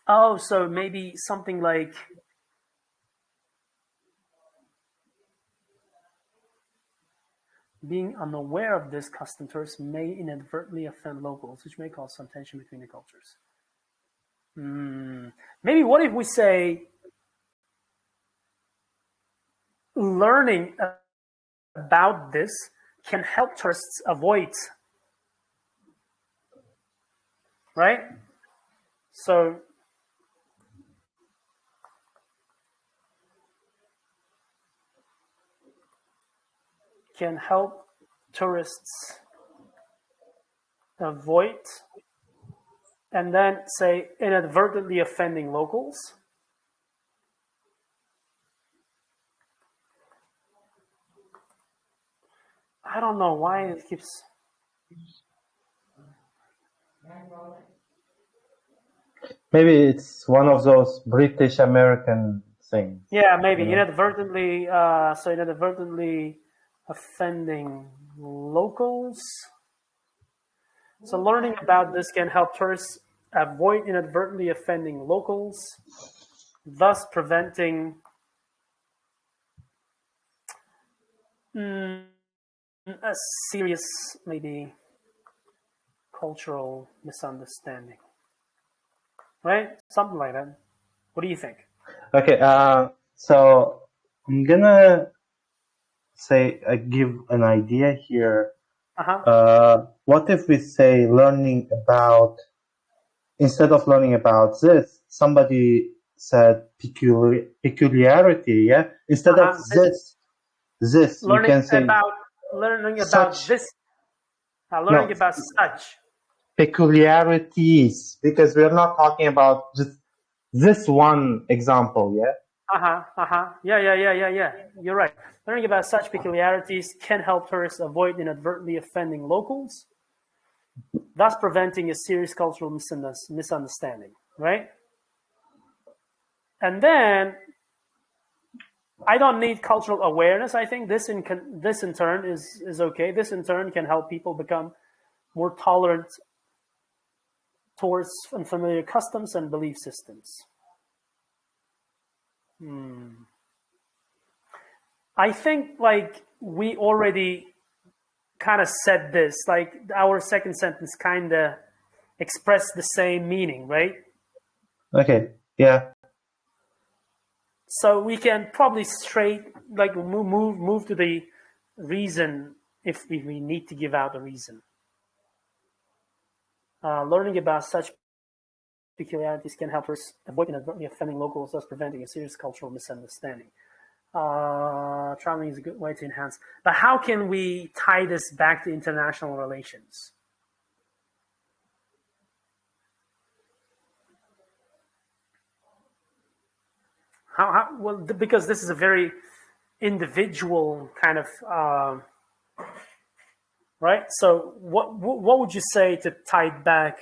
Oh, so maybe something like being unaware of this custom, tourists may inadvertently offend locals, which may cause some tension between the cultures. Maybe what if we say learning about this can help tourists avoid, right? So can help tourists avoid, and then say inadvertently offending locals. I don't know why it keeps. Maybe it's one of those British American things. Yeah, maybe inadvertently. So inadvertently offending locals. So learning about this can help tourists avoid inadvertently offending locals, thus preventing. a serious, maybe cultural misunderstanding, right? Something like that. What do you think? Okay, so I'm gonna say give an idea here. What if we say learning about, instead of learning about this, somebody said peculiarity, yeah? Instead of this, you Learning can say about learning about such. this. Learning No, about such. peculiarities, because we're not talking about just this one example, yeah? Yeah. You're right. Learning about such peculiarities can help tourists avoid inadvertently offending locals, thus preventing a serious cultural misunderstanding, right? And then I don't need cultural awareness. I think this in turn is okay. This in turn can help people become more tolerant towards unfamiliar customs and belief systems. I think like we already kind of said this, like our second sentence kind of expressed the same meaning, right? Okay, yeah. So we can probably move to the reason if we need to give out a reason. Learning about such peculiarities can help us avoid inadvertently offending locals, thus preventing a serious cultural misunderstanding. Traveling is a good way to enhance. But how can we tie this back to international relations? Well, because this is a very individual kind of right. So what would you say to tie it back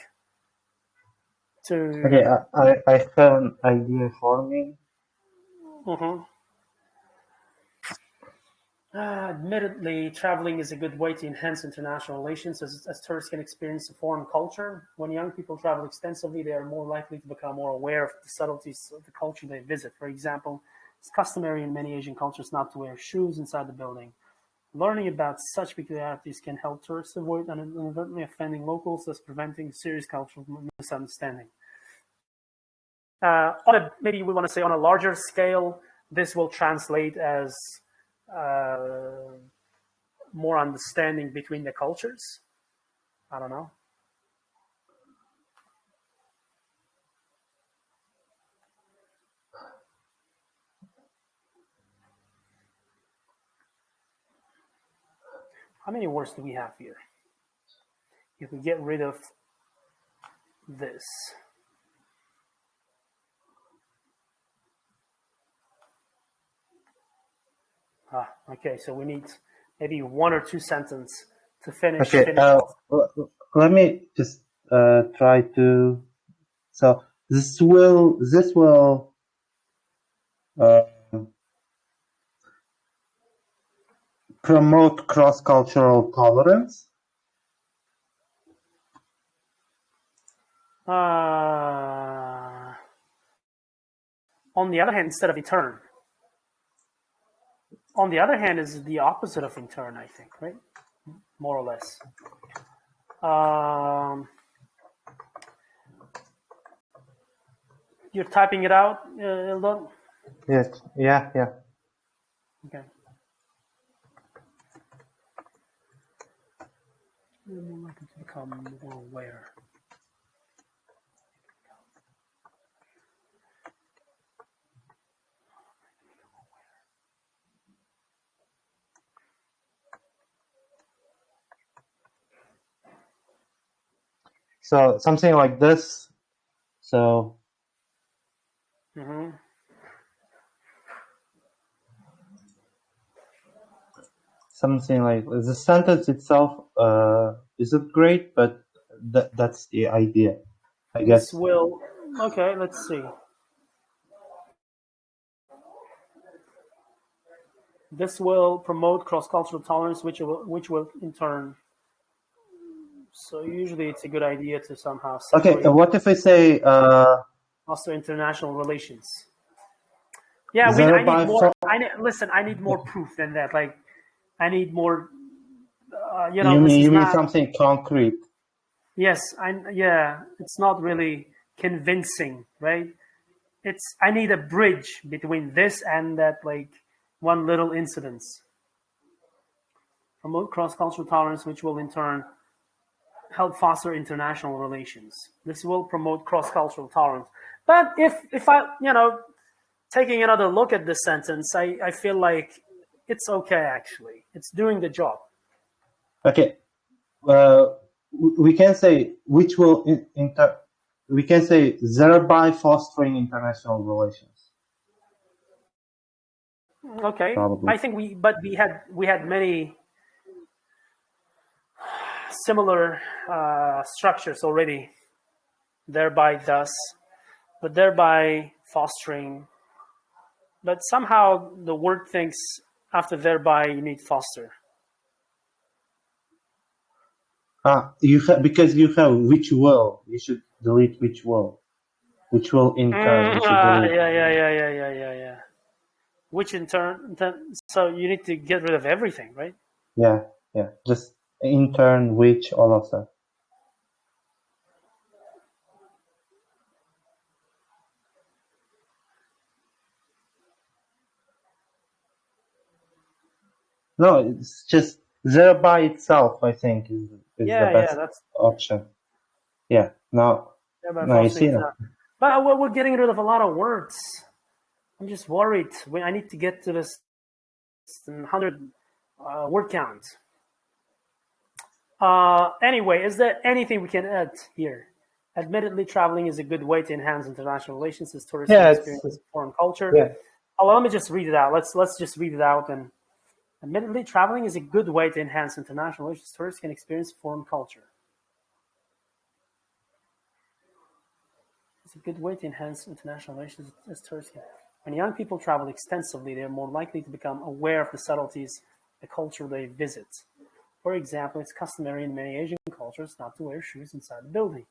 to? Okay, I have an idea for me. Admittedly, traveling is a good way to enhance international relations as tourists can experience a foreign culture. When young people travel extensively, they are more likely to become more aware of the subtleties of the culture they visit. For example, it's customary in many Asian cultures not to wear shoes inside the building. Learning about such peculiarities can help tourists avoid inadvertently offending locals, thus preventing serious cultural misunderstanding. Maybe we want to say on a larger scale, this will translate as more understanding between the cultures. I don't know. How many words do we have here? You can get rid of this. Okay, so we need maybe one or two sentences to finish. Okay, let me just try to. So this will promote cross-cultural tolerance. On the other hand, instead of intern. On the other hand, is the opposite of intern, I think, right? More or less. You're typing it out, Eldon? Yes. Yeah. Okay. You're more likely to become more aware. So something like this. So. Something like the sentence itself isn't great, but that's the idea, I guess. This will. Okay, let's see. This will promote cross-cultural tolerance, which will in turn. So usually it's a good idea to somehow separate. Okay, what if I say also international relations? Yeah, I need more. Listen, I need more proof than that. Like, I need more You know, this is You mean not. something concrete? Yes, yeah, it's not really convincing, right? I need a bridge between this and that, like one little incidence. Promote cross-cultural tolerance, which will in turn help foster international relations. This will promote cross-cultural tolerance. But if I, taking another look at this sentence, I feel like it's okay, actually. It's doing the job. Okay. We can say which will we can say thereby fostering international relations. Okay. Probably. I think we had many similar structures already, thereby fostering. But somehow the word thinks after thereby you need foster. Because you have which will, you should delete which will in turn you should delete. Yeah. Which in turn, so you need to get rid of everything, right? Yeah. Just in turn, which, all of that. No, it's just thereby itself, I think, is the best that's option. Yeah, now you see now. But we're getting rid of a lot of words. I'm just worried. I need to get to this 100 word count. Anyway, is there anything we can add here? Admittedly, traveling is a good way to enhance international relations as tourists experience foreign culture. Yeah. Let me just read it out. Let's just read it out. And admittedly, traveling is a good way to enhance international relations. Tourists can experience foreign culture. It's a good way to enhance international relations as tourists can. When young people travel extensively, they are more likely to become aware of the subtleties of the culture they visit. For example, it's customary in many Asian cultures not to wear shoes inside the building.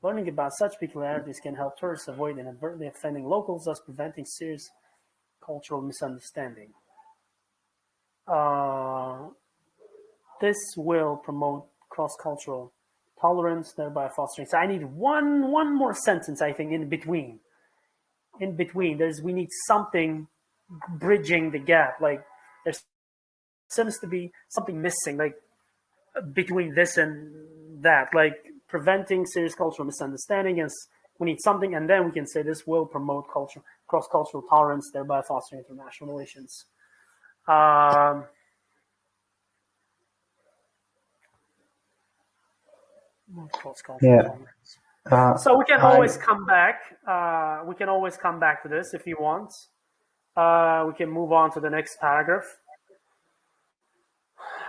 Learning about such peculiarities can help tourists avoid inadvertently offending locals, thus preventing serious cultural misunderstanding. This will promote cross-cultural tolerance, thereby fostering. So I need one more sentence, I think, in between. We need something bridging the gap. Like there seems to be something missing, like between this and that, like preventing serious cultural misunderstanding. And we need something, and then we can say this will promote cross-cultural tolerance, thereby fostering international relations. Cross-cultural tolerance. So we can always come back. We can always come back to this if you want. We can move on to the next paragraph.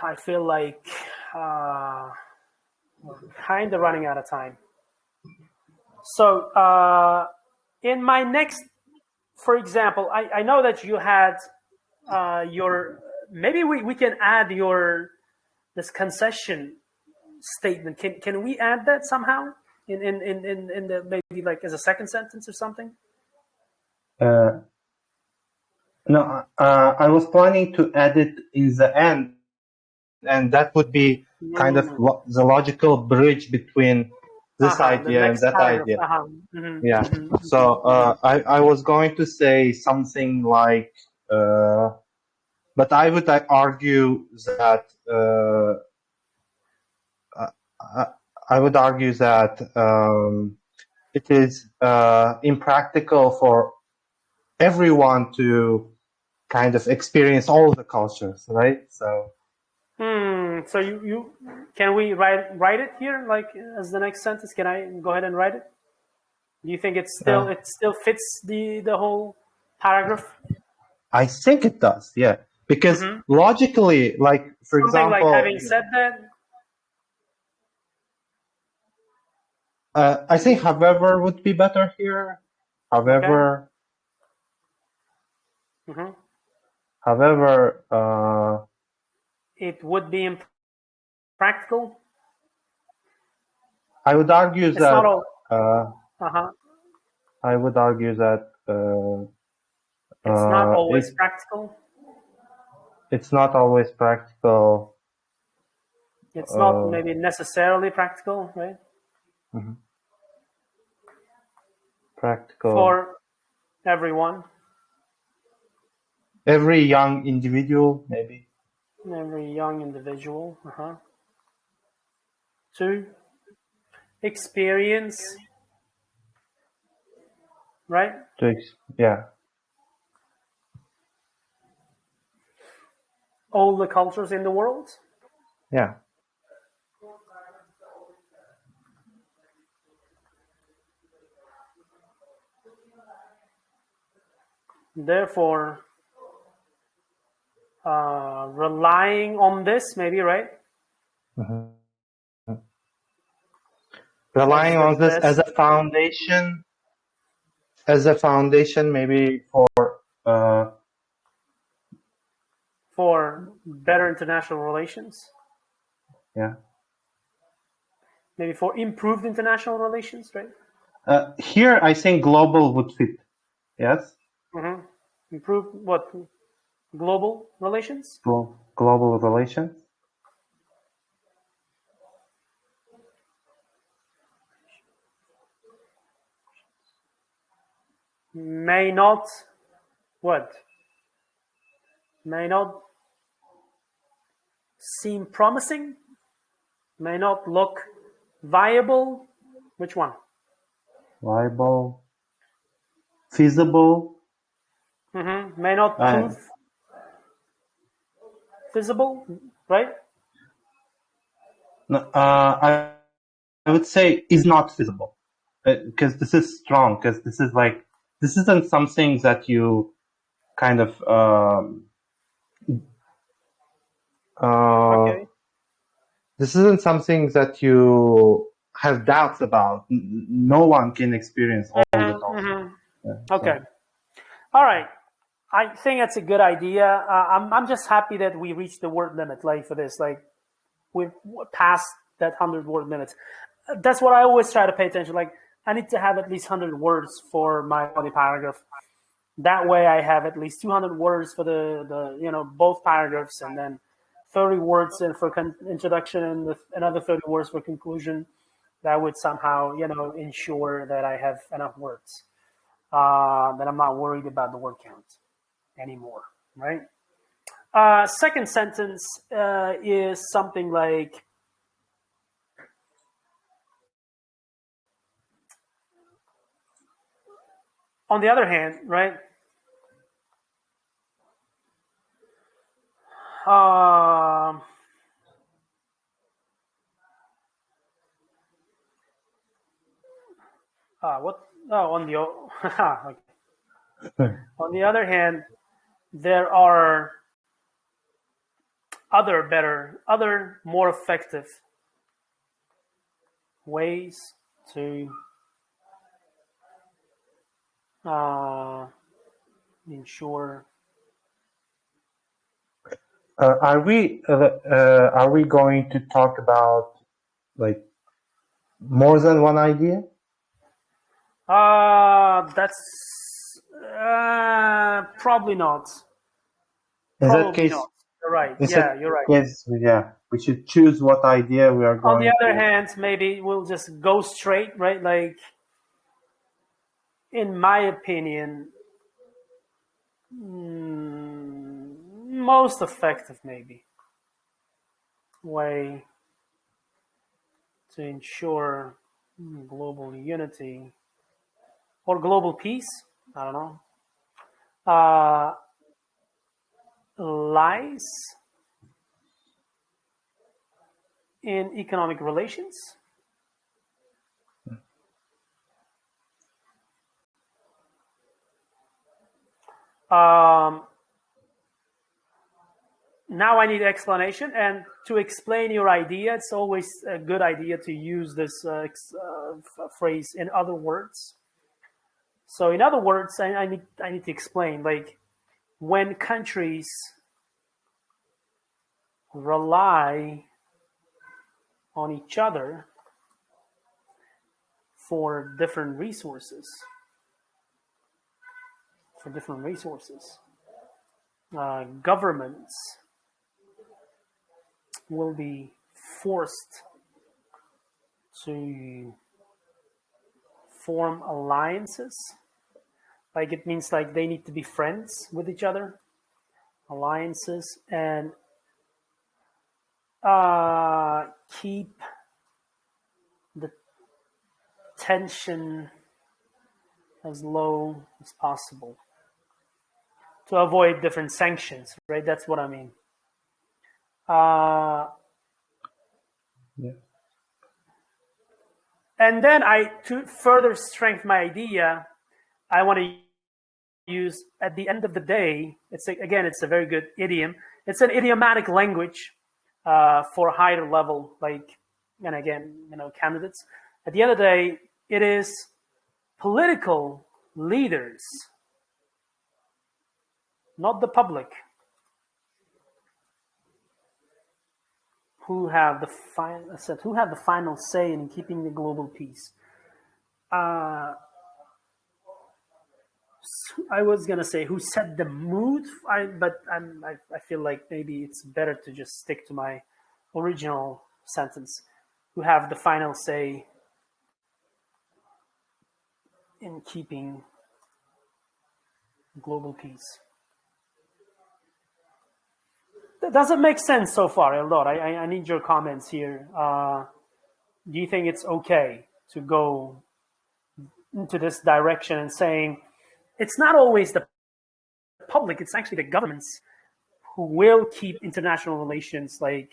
I feel like we're kind of running out of time. So in my next, for example, I know that you had your, maybe we can add this concession statement. Can we add that somehow in the, maybe like as a second sentence or something? No, I was planning to add it in the end, and that would be kind of the logical bridge between this idea and that idea. Yeah. So I was going to say something like, but I would argue that it is impractical for everyone to kind of experience all the cultures, right? So. So you can we write it here, like as the next sentence? Can I go ahead and write it? Do you think it still fits the whole paragraph? I think it does, yeah. Because logically, like for something example, like having said that. I think however would be better here. However, okay. However, it would be impractical. I would argue it's that. Not all... I would argue that it's not always practical. It's not always practical. It's not maybe necessarily practical, right? Practical. For everyone. Every young individual, maybe. Every young individual. 2, experience, right? Yeah. All the cultures in the world. Yeah. Therefore, relying on this, maybe, right? Relying on this as a foundation, maybe for better international relations. Yeah. Maybe for improved international relations, right? Here, I think global would fit. Yes. Improve what? Global relations? Global relations. May not what? May not seem promising? May not look viable? Which one? Viable. Feasible. May not prove feasible, right? No, I would say is not feasible, because this is strong. Because this isn't something that you kind of Okay. This isn't something that you have doubts about. No one can experience all the knowledge. Okay. All right. I think that's a good idea. I'm just happy that we reached the word limit, like for this, like we've passed that 100-word limit. That's what I always try to pay attention. Like I need to have at least 100 words for my body paragraph. That way, I have at least 200 words for the both paragraphs, and then 30 words for introduction and another 30 words for conclusion. That would somehow ensure that I have enough words. That I'm not worried about the word count anymore, right? Second sentence is something like, on the other hand, right? What? Oh, on the okay. On the other hand, there are other more effective ways to ensure. Are we going to talk about like more than one idea? That's probably not. In Probably that case, not. You're right. You're right. Yes, yeah. We should choose what idea we are going. On the other hand, maybe we'll just go straight, right? Like, in my opinion, most effective maybe way to ensure global unity or global peace, I don't know, lies in economic relations. Now I need explanation, and to explain your idea, it's always a good idea to use this phrase in other words. So in other words, I need to explain, like, when countries rely on each other for different resources, governments will be forced to form alliances. Like it means like they need to be friends with each other, alliances, and keep the tension as low as possible to avoid different sanctions, right? That's what I mean. Yeah. And then to further strengthen my idea, I want to use, at the end of the day, it's a very good idiom. It's an idiomatic language for higher level, and again, candidates. At the end of the day, it is political leaders, not the public, who have the final say in keeping the global peace. I was gonna say who set the mood, but I feel like maybe it's better to just stick to my original sentence. Who have the final say in keeping global peace. That doesn't make sense so far, Eldor. I need your comments here. Do you think it's okay to go into this direction and saying it's not always the public, it's actually the governments who will keep international relations more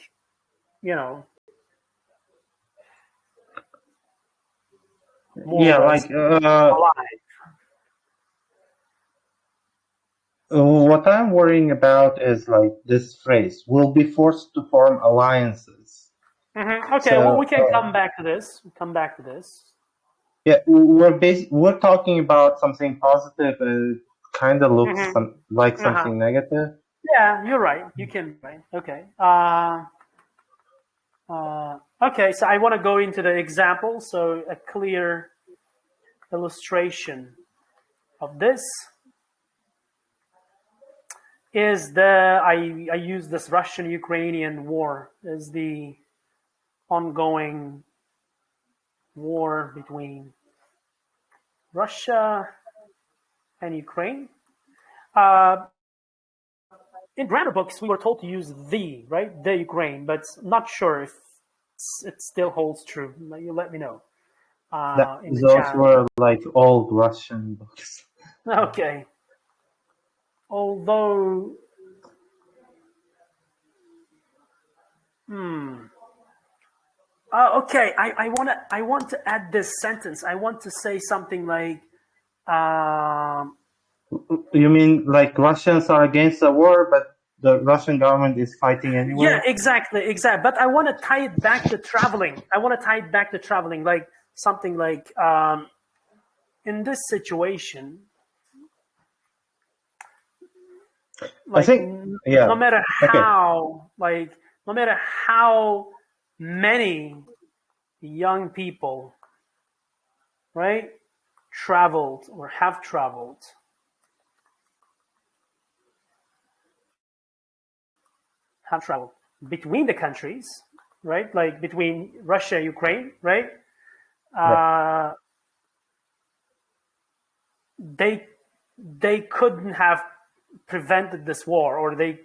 Yeah, or less alive? What I'm worrying about is this phrase, will be forced to form alliances. Mm-hmm. Okay, So, well, we can come back to this. Yeah, we're talking about something positive. It kind of looks like something negative. Yeah, you're right. You can, right? Okay. Okay, so I want to go into the example. So a clear illustration of this is I use this Russian-Ukrainian war as the ongoing war between Russia and Ukraine. In grammar books, we were told to use the Ukraine, but not sure if it still holds true. You let me know. Those were old Russian books. Okay. Although, okay, I want to add this sentence. I want to say something like, You mean Russians are against the war, but the Russian government is fighting anyway? Yeah, exactly. But I want to tie it back to traveling. Like something like, in this situation, I think, yeah. no matter how many young people, right, traveled or have traveled between the countries, right, like between Russia and Ukraine, right, they couldn't have prevented this war, or they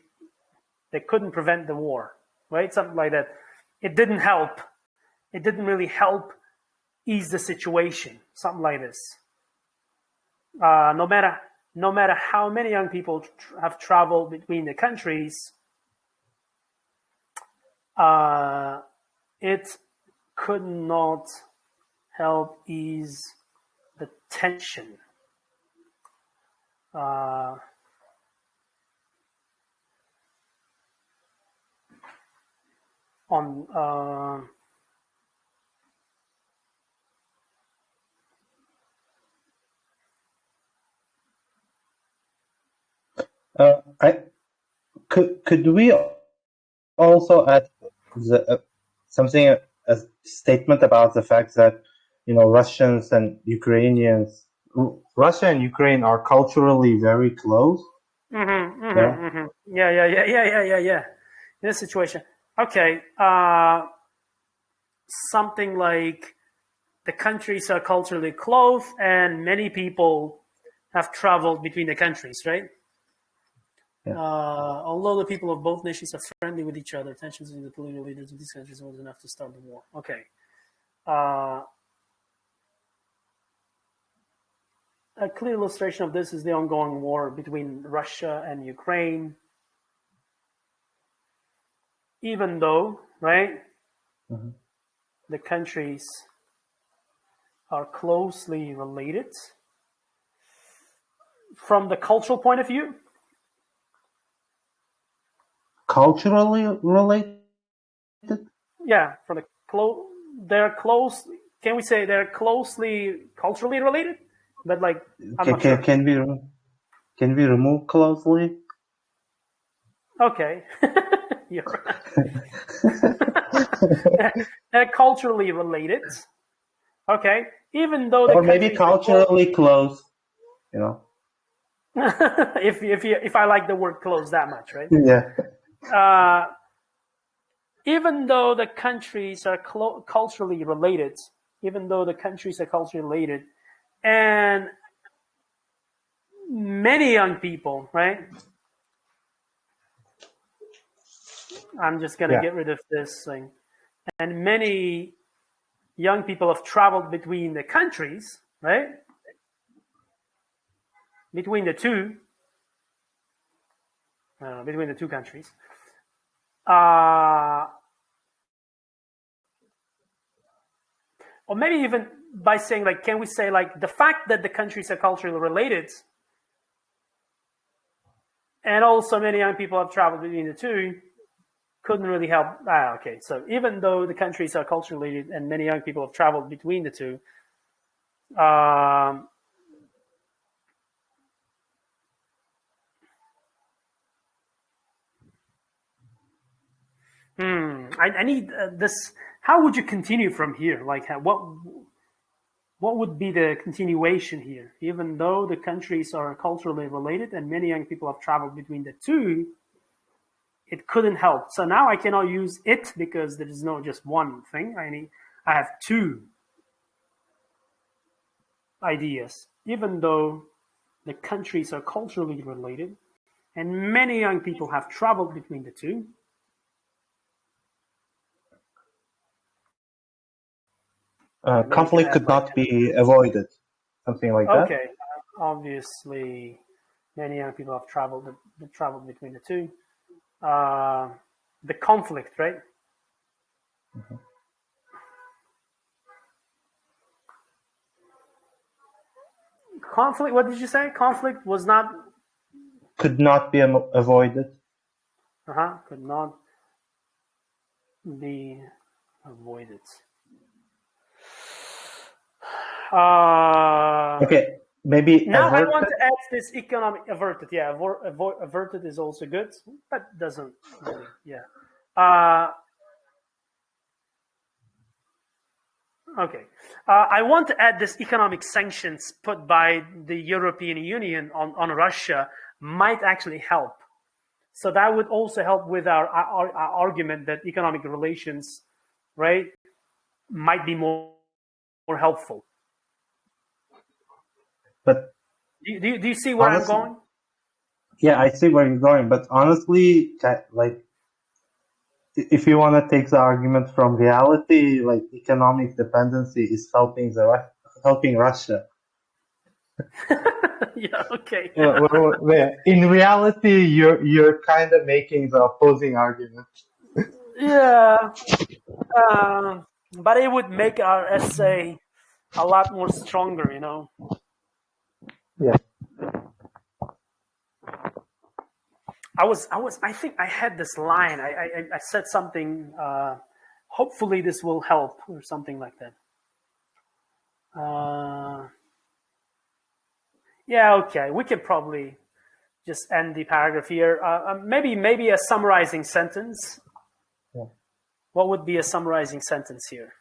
couldn't prevent the war, right? Something like that. It didn't help. It didn't really help ease the situation. Something like this. No matter how many young people have traveled between the countries, it could not help ease the tension. Could we also add something, a statement about the fact that Russians and Ukrainians, Russia and Ukraine are culturally very close. Yeah. In this situation, okay. something like the countries are culturally close and many people have traveled between the countries, right? Yeah. Although the people of both nations are friendly with each other, tensions between the political leaders of these countries was enough to start the war. Okay. A clear illustration of this is the ongoing war between Russia and Ukraine. Even though, right, the countries are closely related, from the cultural point of view, Culturally related? yeah, from the they're close. Can we say they're closely culturally related? But like, I'm not sure. Can we remove closely? Okay, you're right. They're culturally related. Okay, even though the Or maybe culturally close, you know. if I like the word close that much, right? Yeah. Even though the countries are culturally related, and many young people, right? I'm just going to get rid of this thing. And many young people have traveled between the countries, right? Between the two countries. Or maybe even by saying, like, can we say, like, the fact that the countries are culturally related and also many young people have traveled between the two couldn't really help. Okay, so even though the countries are culturally related and many young people have traveled between the two, I need this. How would you continue from here? Like, what would be the continuation here? Even though the countries are culturally related and many young people have traveled between the two, it couldn't help. So now I cannot use it because there is no just one thing. I have two ideas. Even though the countries are culturally related and many young people have traveled between the two, conflict could not be avoided. Something like that. Okay, obviously, many young people have traveled between the two. The conflict, right? Conflict. What did you say? Conflict was not. Could not be avoided. Could not be avoided. Okay, maybe now averted? I want to add this economic averted. Yeah, averted is also good, but doesn't really. Yeah. Okay. I want to add this economic sanctions put by the European Union on Russia might actually help. So that would also help with our argument that economic relations, right, might be more helpful. But do you see where honestly, I'm going? Yeah, I see where you're going. But honestly, like, if you want to take the argument from reality, like, economic dependency is helping Russia. Yeah. Okay. In reality, you're kind of making the opposing argument. Yeah. But it would make our essay a lot more stronger, you know. Yeah. I think I had this line. I said something. Hopefully, this will help, or something like that. Yeah. Okay. We could probably just end the paragraph here. Maybe a summarizing sentence. Yeah. What would be a summarizing sentence here?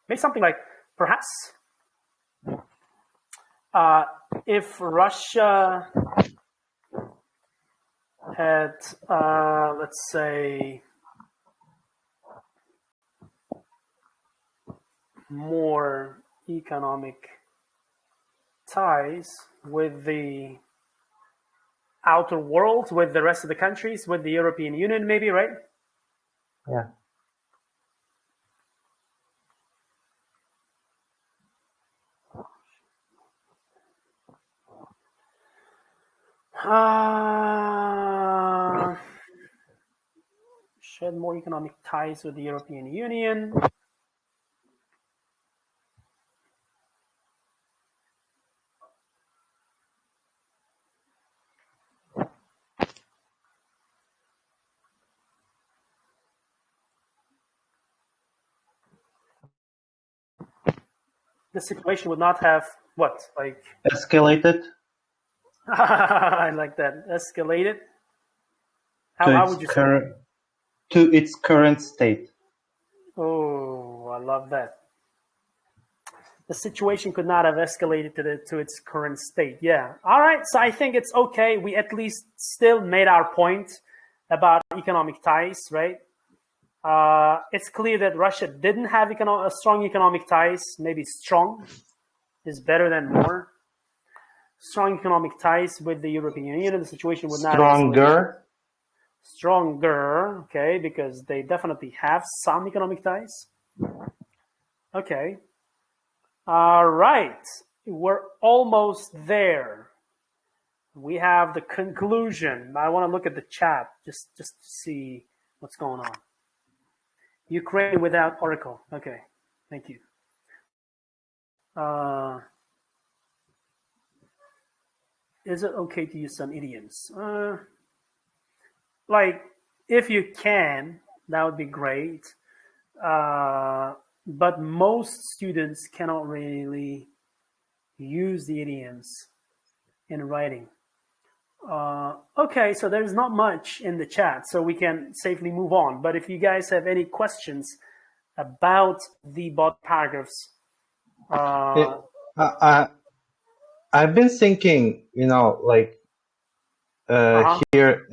Maybe something like, perhaps, if Russia had, let's say, more economic ties with the outer world, with the rest of the countries, with the European Union, maybe, right? Yeah. Shed more economic ties with the European Union. The situation would not have what, like Escalated I like that. Escalated. to How its would you say? current state. Oh, I love that. The situation could not have escalated to its current state. Yeah. All right. So I think it's okay. We at least still made our point about economic ties, right? It's clear that Russia didn't have strong economic ties. Maybe strong is better than more. Strong economic ties with the European Union. The situation would not escalate. Stronger, okay, because they definitely have some economic ties. Okay. All right. We're almost there. We have the conclusion. I want to look at the chat just to see what's going on. Ukraine without Oracle. Okay. Thank you. Is it okay to use some idioms? Like, if you can, that would be great. But most students cannot really use the idioms in writing. Okay, so there's not much in the chat, so we can safely move on. But if you guys have any questions about the body paragraphs, I've been thinking, like here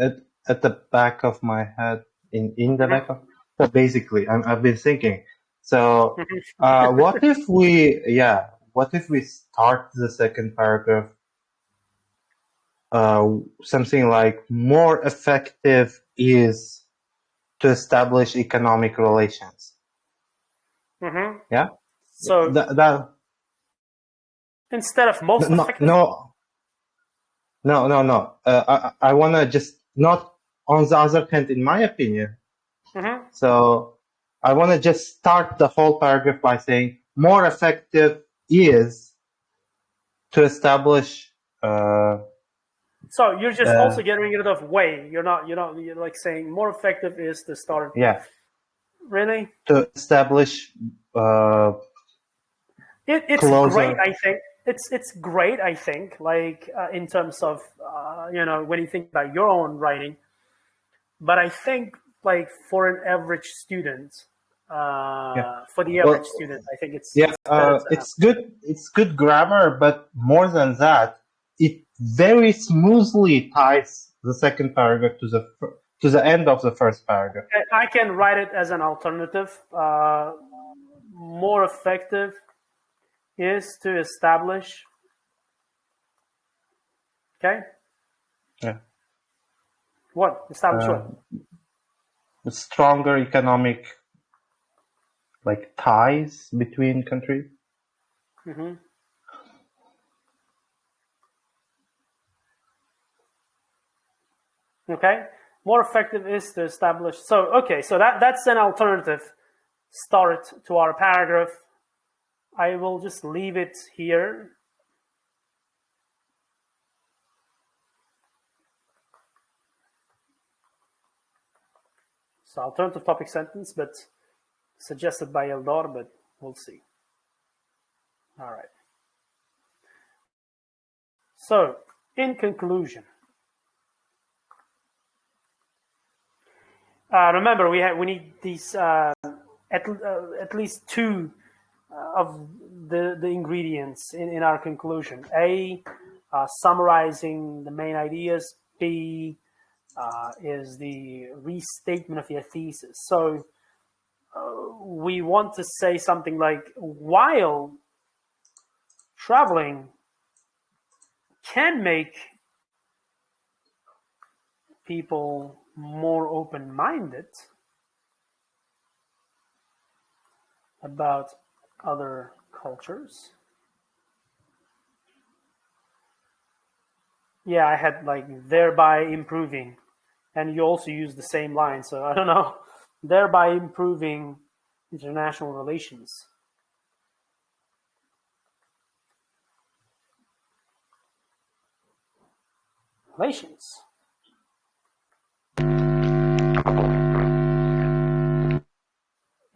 at the back of my head, in the back of, so basically, I've been thinking. So, what if we start the second paragraph, something like more effective is to establish economic relations. Yeah. So that instead of most effective. No. I want to just not on the other hand, in my opinion. So I want to just start the whole paragraph by saying more effective is to establish. So you're just also getting rid of way. You're like saying more effective is to start. Yeah. Really? To establish. It's closer. Great. I think it's great. I think like in terms of when you think about your own writing, but I think like for an average student, for the average student, I think it's it's good. It's good grammar, but more than that, it very smoothly ties the second paragraph to the end of the first paragraph. I can write it as an alternative. More effective is to establish. Okay. Yeah. What? Establish what? Stronger economic, like, ties between countries. Okay. More effective is to establish. So that's an alternative start to our paragraph. I will just leave it here. So alternative topic sentence, but suggested by Eldor, but we'll see. All right. So, in conclusion, remember we need these at least two of the ingredients in our conclusion. A, summarizing the main ideas. B, is the restatement of your thesis. So we want to say something like, while traveling can make people more open-minded about other cultures. Yeah, I had like thereby improving, and you also use the same line, so I don't know. Thereby improving international relations. Relations.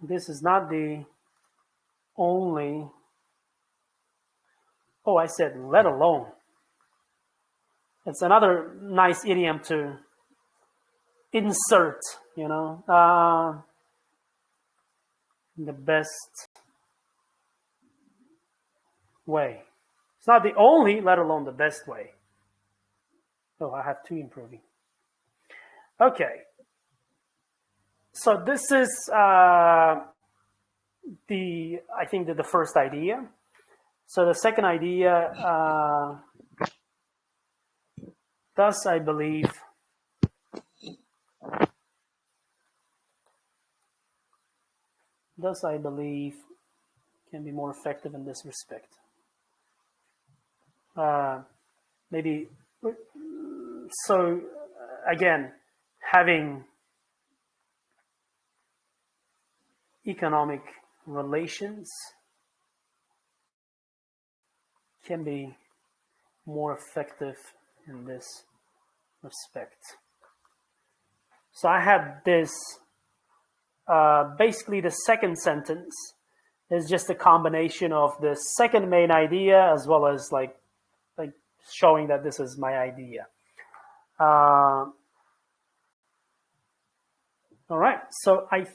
This is not the only. Oh, I said let alone. It's another nice idiom to insert, you know, the best way. It's not the only, let alone the best way. Oh, I have two improving. Okay. So this is I think the first idea. So the second idea, thus I believe can be more effective in this respect. Maybe, so again, having economic relations can be more effective in this respect. So I have this, basically the second sentence is just a combination of the second main idea as well as like showing that this is my idea. All right, so I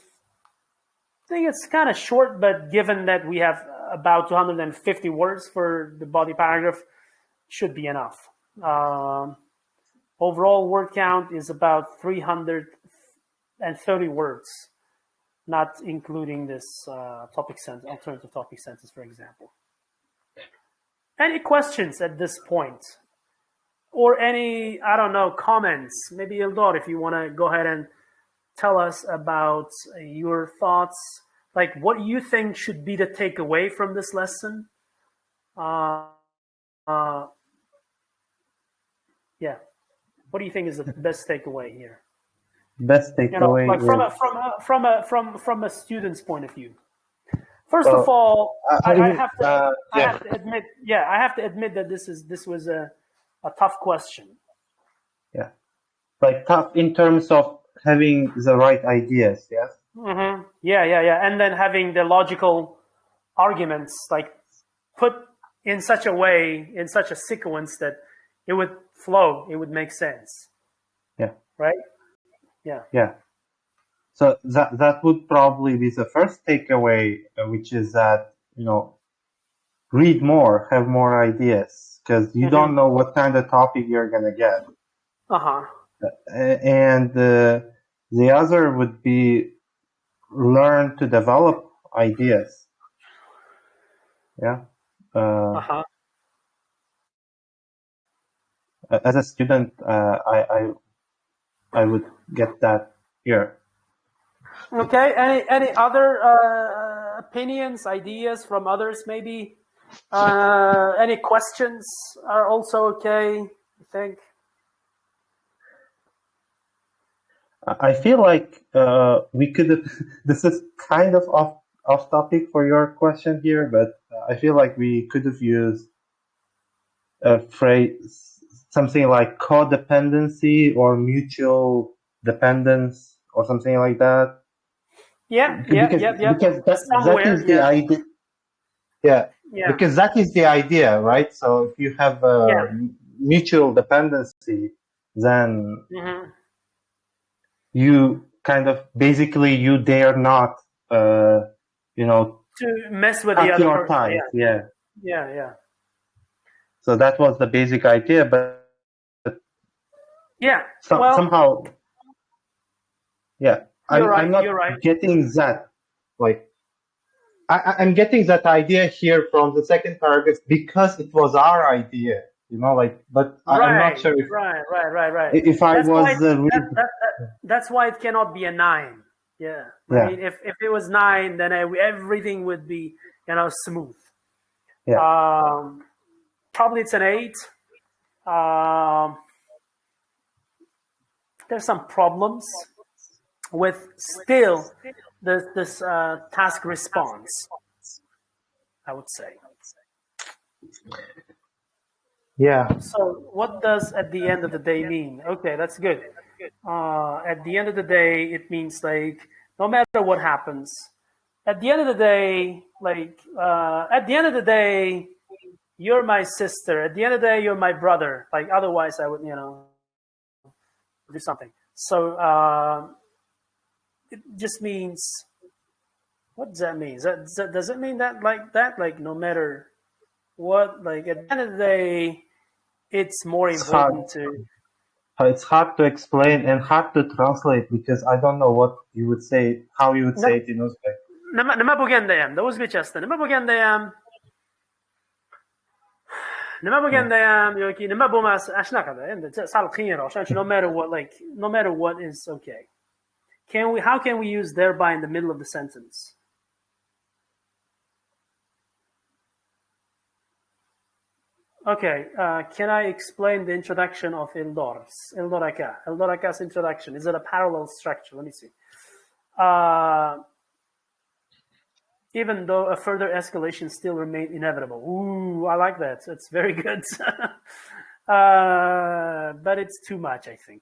think it's kind of short, but given that we have about 250 words for the body paragraph, should be enough. Overall word count is about 330 words, not including this topic sentence, alternative topic sentence, for example. Any questions at this point? Or any, I don't know, comments? Maybe Ildor, if you want to go ahead and tell us about your thoughts, like what you think should be the takeaway from this lesson. Yeah, what do you think is the best takeaway here? Best takeaway, like from a student's point of view. First of all, I have to admit that this was a tough question. Yeah, like tough in terms of having the right ideas. Yes. Mm-hmm. Yeah, and then having the logical arguments like put in such a way, in such a sequence that it would flow, it would make sense. Yeah. Right. Yeah. Yeah. So that would probably be the first takeaway, which is that, you know, read more, have more ideas, because you don't know what kind of topic you're going to get. And the other would be learn to develop ideas. Yeah. As a student, I would get that here. Okay. Any other opinions, ideas from others? Maybe any questions are also okay. I think. I feel like we could. This is kind of off topic for your question here, but I feel like we could have used a phrase, something like codependency or mutual dependence or something like that. Because that is the idea. Yeah, because that is the idea, right? So if you have mutual dependency, then you kind of basically you dare not, you know, to mess with the other your person. Yeah. So that was the basic idea, but somehow, I'm not getting that Like, I'm getting that idea here from the second paragraph because it was our idea, you know, like, but I'm not sure Right. if I That's why was that's why it cannot be a 9. Yeah. I yeah, mean, if it was 9, then everything would be, smooth. yeah. Probably it's an 8. There's some problems with still this task response, I would say. Yeah. So what does at the end of the day mean? Okay, that's good. At the end of the day, it means like no matter what happens, at the end of the day, you're my sister. At the end of the day, you're my brother. Like otherwise, I would do something. So it just means, what does that mean? Does it mean that like no matter what, like at the end of the day, it's more important to. It's hard to explain and hard to translate because I don't know what you would say, how you would say it in Uzbek. نما بگندیم دوز بیچسته نما بگندیم یا کی نما بوماس اشنا کده این سال خیر عشان no matter what is okay. How can we use thereby in the middle of the sentence? Okay, can I explain the introduction of Ildoraka's introduction? Is it a parallel structure? Let me see. Even though a further escalation still remained inevitable. Ooh, I like that. It's very good. But it's too much, I think.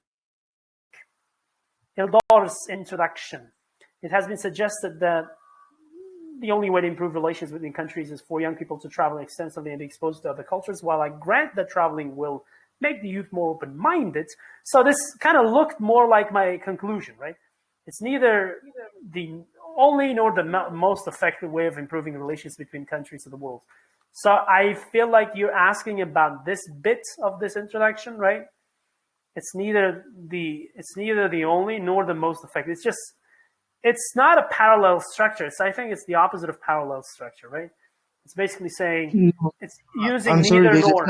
Ildor's introduction. It has been suggested that the only way to improve relations between countries is for young people to travel extensively and be exposed to other cultures. While I grant that traveling will make the youth more open-minded, so this kind of looked more like my conclusion, right? It's neither the only nor the most effective way of improving relations between countries of the world. So I feel like you're asking about this bit of this introduction, right? It's neither the only nor the most effective. It's not a parallel structure. I think it's the opposite of parallel structure, right? It's basically saying it's using I'm sorry, neither nor.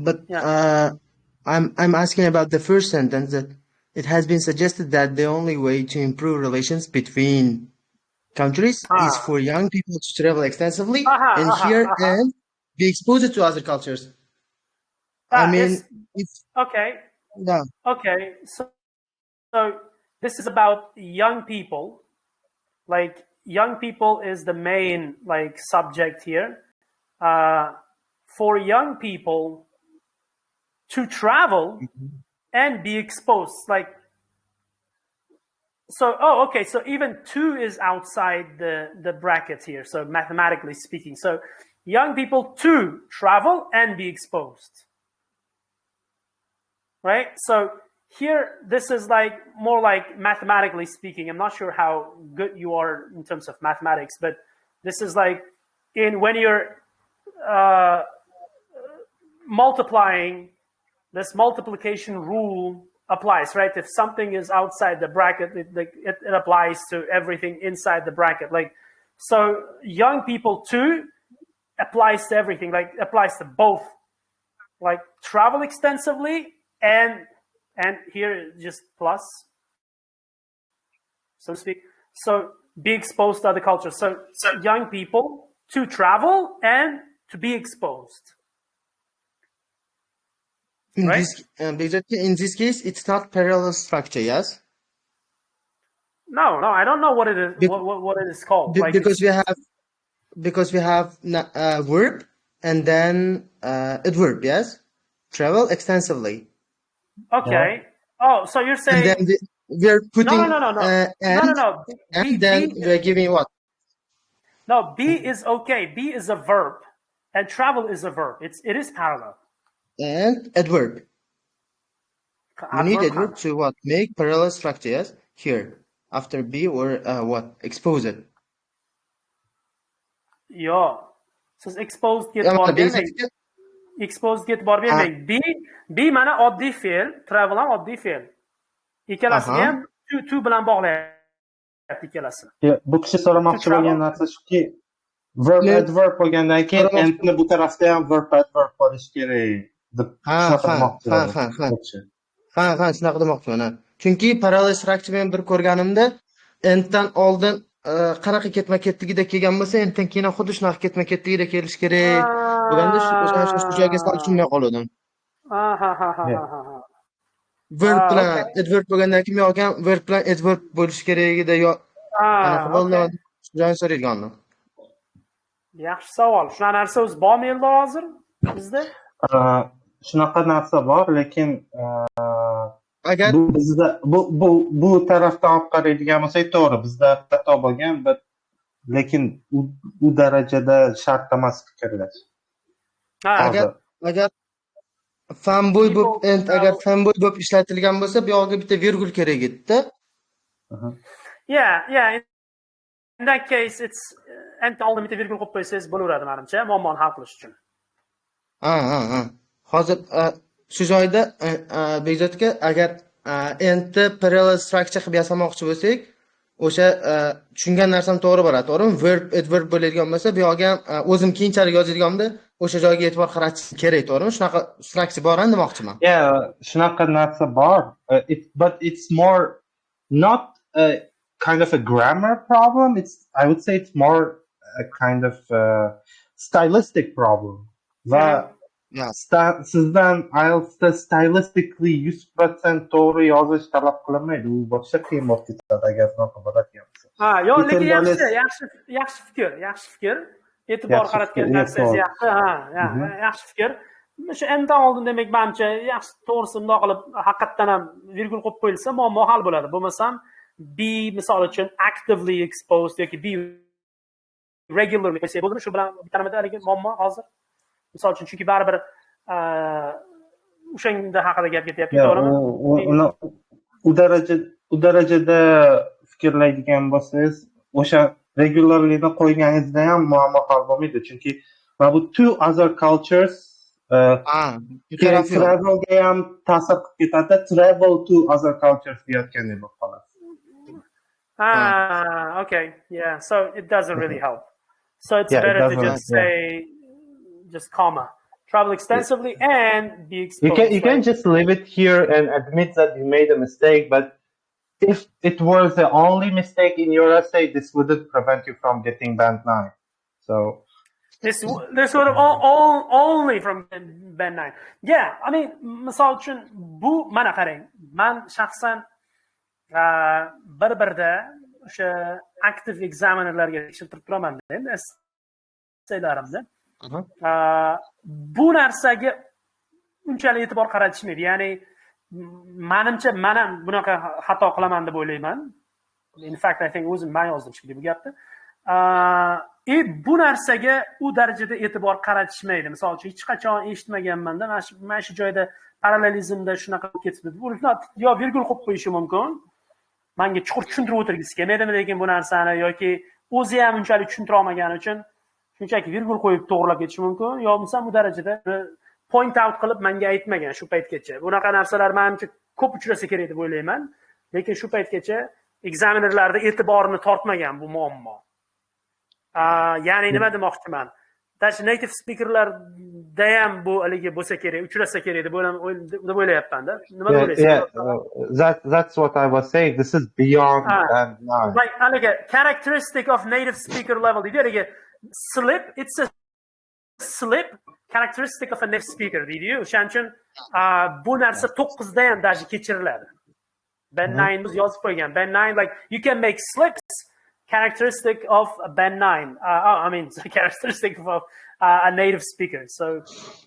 But I'm asking about the first sentence that it has been suggested that the only way to improve relations between countries is for young people to travel extensively and be exposed to other cultures. I mean, okay. Yeah. Okay. So this is about young people. Like young people is the main subject here. For young people to travel and be exposed, so even 2 is outside the bracket here, so mathematically speaking, so young people to travel and be exposed, right? So here this is more like mathematically speaking. I'm not sure how good you are in terms of mathematics, but this is when you're multiplying, this multiplication rule applies, right? If something is outside the bracket, it applies to everything inside the bracket. So young people too applies to everything, applies to both, travel extensively and here just plus, so to speak. So be exposed to other cultures. So young people to travel and to be exposed. In this case, it's not parallel structure, yes? No, I don't know what it is. What it is called? Because we have a verb and then adverb, yes? Travel extensively. Okay. Oh, so you're saying? And then we're putting no. And then we're giving what? No, be is okay. Be is a verb, and travel is a verb. It is parallel. And adverb. We need adverb to what? Make parallel structure, yes? Here. After be or what? Expose it. Yeah. So exposed get bargain. Exposed get bargain. Be mana oddi fe'l, travel ham oddi fe'l. Ikkalasi ham to bilan bog'layapti. ikkalasi. Bu kishi so'ramoqchi bo'lgan narsa shuki, verb Men adverb bo'lgandan keyin so'ramoqchi endni bu tarafda ham verb adverb bo'lishi kerak deb ha shunaqa ha demoqchilar ha ha ha bu kishi. ha shunaqa demoqchiman. Ha. Chunki parallel structure men bir ko'rganimda enddan oldin qanaqa ketma-ketligida kelgan bo'lsa, enddan keyin xuddi shunaqa ketma-ketligida kelish kerak bo'lganda shu joyga sal tushunmay qoldim. Verb bilan adverb bo'lgandan keyin men olgan verb bilan adverb bo'lishi kerakligida yo anaqa bo'ldi. Shu joyni so'rayotgandim. Yaxshi savol. Shunaqa narsa o'zi bormi endi hozir bizda? Shunaqa narsa bor, lekin Agar bu bizda bu tarafdan olib qaraydigan bo'lsak, to'g'ri, bizda xato bo'lgan, lekin u darajada shart emas fikrlash. agar fanboy fanboy bo'lib ishlatilgan bo'lsa, bu yoqqa bitta virgul kerak edi-da. Yeah. In that case, it's end oldin bitta virgul qo'yib qo'ysangiz bo'laveradi menimcha, muammoni hal qilish uchun. Ha. Hozir shu joyda Bekzodga agar endni parallel structure qilib yasamoqchi bo'lsak, o'sha tushungan narsam to'g'ri bo'ladi, to'g'rimi? Verb adverb bo'ladigan bo'lsa, bu yoqqa ham o'zim keyinchalik yozadiganimda o'sha joyga e'tibor qaratish kerak, to'g'rimi? Shunaqa structure bor demoqchiman. Yeah, shunaqa narsa bor. But it's more not a kind of a grammar problem. I would say it's more a kind of stylistic problem. Va sizdan IELTSda stylistically 100% to'g'ri yozish talab qilinmaydi. U boshqa qiyin bo'lib ketadi agar shunaqa bo'ladigan bo'lsa. Yo'q, lekin yaxshi fikr. E'tibor qaratgan narsangiz yaxshi. Yaxshi fikr. O'sha enddan oldin demak menimcha yaxshi to'g'risi bundoq qilib haqiqatdan ham virgul qo'yib qo'yilsa, muammo hal bo'ladi. Bo'lmasam be misol uchun actively exposed yoki be regularly qo'ysak bo'ldimi? Shu bilan bitamida haligi muammo hozir. Misol uchun chunki baribir o'shanda haqida gap ketyapti, to'g'rimi? U darajada fikrlaydigan bo'lsangiz, o'sha regularlyni qo'yganingizda ham muammo hal bo'lmaydi, chunki mana bu two other cultures travelga ham ta'sir qilib ketadi, travel to other cultures deyotgandek bo'lib qoladi. Okay, yeah, so it doesn't really help. So it's better to just say just comma. Travel extensively and be exposed. You can just leave it here and admit that you made a mistake, but if it was the only mistake in your essay, this wouldn't prevent you from getting band 9. So this would have only from band 9. Yeah, I mean, misol uchun bu mana qarang. Men shaxsan bir-birda o'sha active examinerlarga tekshirtirib turaman endi essaylarimda. Bu narsaga unchalik e'tibor qaratishmaydi. Ya'ni menimcha men ham bunaqa xato qilaman deb o'ylayman. In fact, I think o'zim men yozdim shekilli bu gapni. Bu narsaga u darajada e'tibor qaratishmaydi. Misol uchun hech qachon eshitmaganman-da, mana shu joyda parallelizmda shunaqa ketibdi. Yo virgul qo'yib qo'yishi mumkin. Menga chuqur tushuntirib o'tirgisi kelmaydimi, lekin bu narsani yoki o'zi ham unchalik tushuntira olmagani uchun shunchaki virgul qo'yib to'g'rilab ketishi mumkin, yo bo'lmasa bu darajada point out qilib menga aytmagan shu paytgacha. Bunaqa narsalar menimcha ko'p uchrasa kerak deb o'ylayman, lekin shu paytgacha examinerlarda e'tiborini tortmagan bu muammo. Ya'ni nima demoqchiman? Native speakerlarda ham bu haligi bo'lsa kerak, uchrasa kerak deb o'ylayapman-da. Nima deysiz? That's what I was saying. This is beyond band 9. Like haligi characteristic of native speaker level deydi. Slip, it's a slip characteristic of a native speaker deydi-yu. O'shaning uchun bu narsa 9 da ham даже kechiriladi. Band 9 biz yozib qo'ygan. Band 9 like you can make slips characteristic of a band 9. I mean characteristic of a native speaker. So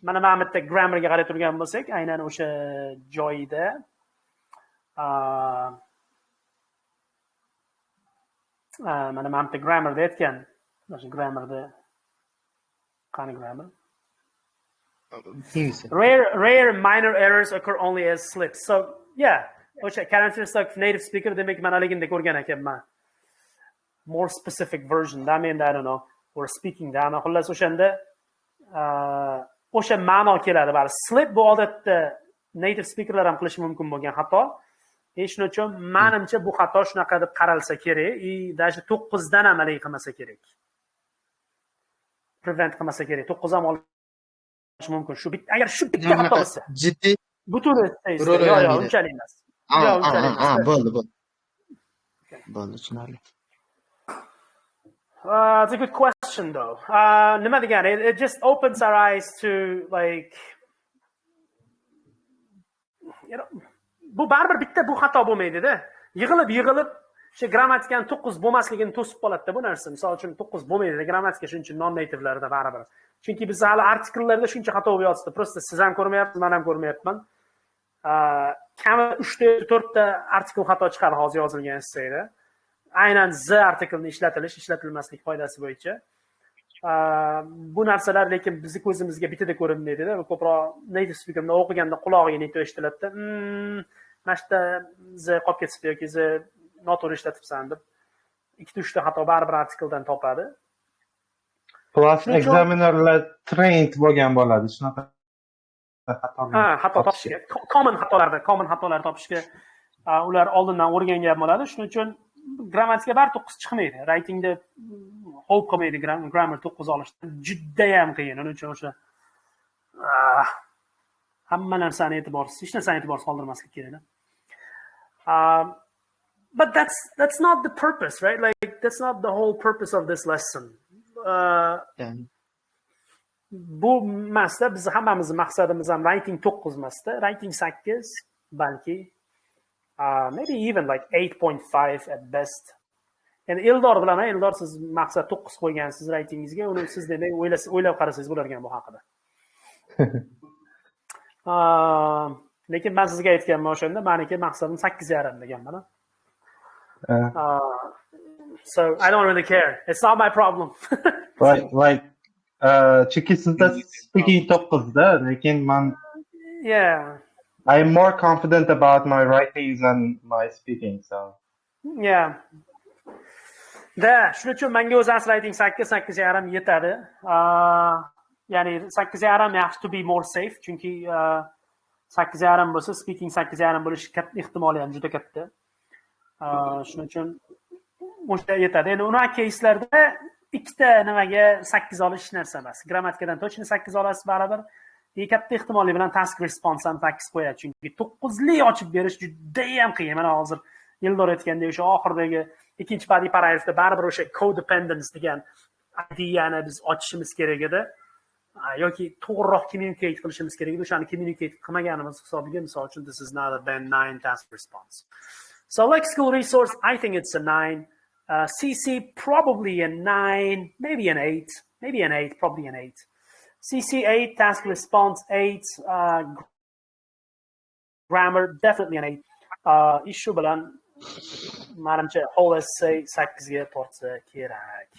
mana men bitta grammarga qarab turgan bo'lsak, aynan o'sha joyda mana men bitta grammarda aytgan. O'sha grammarda qani grammar? Rare minor errors occur only as slips. So yeah, o'sha characteristic of native speaker demak men haliginde ko'rgan ekanman. More specific version. I mean, I don't know. Or speaking da. Xullas o'shanda o'sha ma'no keladi. Bari slip bu odatda native speakerlar ham qilishi mumkin bo'lgan xato. Shuning uchun menimcha bu xato shunaqa deb qaralsa kerak, даже 9 dan amaliy qilmasa kerak. Prevent qilmasa kerak. 9 ham olish mumkin. Agar shu bitta xato bo'lsa, jiddiy butun yo'q, unchalik emas. Bo'ldi. Bo'ldi, tushunarli. It's a good question though. Nima degani? It just opens our eyes to like bu baribir bitta bu xato bo'lmaydi-da. Yig'ilib o'sha grammatikani 9 bo'lmasligini to'sib qoladi-da bu narsa. Misol uchun 9 bo'lmaydi grammatika shuncha non-native'larda baribir. Chunki biz hali artikellarda shuncha xato bo'lyapti. Prosta siz ham ko'rmayapsiz, men ham ko'rmayapman. Kami 3 ta 4 ta artikel xato chiqadi hozir yozilgan essayda. Aynan z artikelni ishlatilmaslik foydasi bo'yicha. Bu narsalar lekin bizni ko'zimizga bitada ko'rinmaydi-da. Ko'proq native speakerni o'qiganda qulog'iga netib eshitiladi-da. Mana shu yerda z qolib ketibdi yoki z noto'g'ri ishlatibsan deb 2-3 ta xato baribir artikeldan topadi. Plus examinerlar trained bo'lgan bo'ladi shunaqa xato topishga, common xatolar topishga ular oldindan o'rgangan bo'ladi. Shuning uchun grammatika bar 9 chiqmaydi. Writingda hope qilmaydi grammar 9 olish. Juda ham qiyin. Uning uchun o'sha hamma narsani e'tiborsiz, hech narsani e'tiborsiz qoldirmaslik kerak. But that's not the purpose, right? Like that's not the whole purpose of this lesson. Bu emasda biz hammamiz maqsadimiz ham writing 9 emasda, writing 8 balki maybe even like 8.5 at best. Yani Eldor bilan, Eldor siz maqsad 9 qo'ygansiz writingingizga, uni siz demak o'ylab qarasangiz bo'lar ekan bu haqida. Lekin men sizga aytganman o'shanda, meniki maqsadim 8.5 deganman. So I don't really care. It's not my problem. Like chunki sizda speaking 9 da, lekin men I'm more confident about my writing than my speaking, so. Yeah. Shuning uchun menga o'zi writing 8.5 yetadi. Ya'ni 8.5 yaxshi to be more safe, chunki 8.5 bo'lsa speaking 8.5 bo'lish ehtimoli ham juda katta. Shuning uchun o'sha yetadi. Endi unaqa case'larda ikkita nimaga 8 olish narsa emas. Grammatikadan точно 8 olasiz baribir. Katta ehtimollik bilan task response ham 8 qo'yadi. Chunki 9lik ochib berish juda ham qiyin. Mana hozir Eldor aytgandek o'sha oxirdagi ikkinchi badiiy paragrafda baribir o'sha codependence degan ideyani biz ochishimiz kerak edi. Yoki to'g'riroq communicate qilishimiz kerak edi. O'shani communicate qilmaganimiz hisobiga misol uchun this is not a band 9 task response. So Lexical Resource, I think it's a 9. CC probably a 9, maybe an 8, probably an 8. CC 8, task response 8, grammar definitely an 8. Issue bilan menimcha whole essay 8 ga tortsa kerak.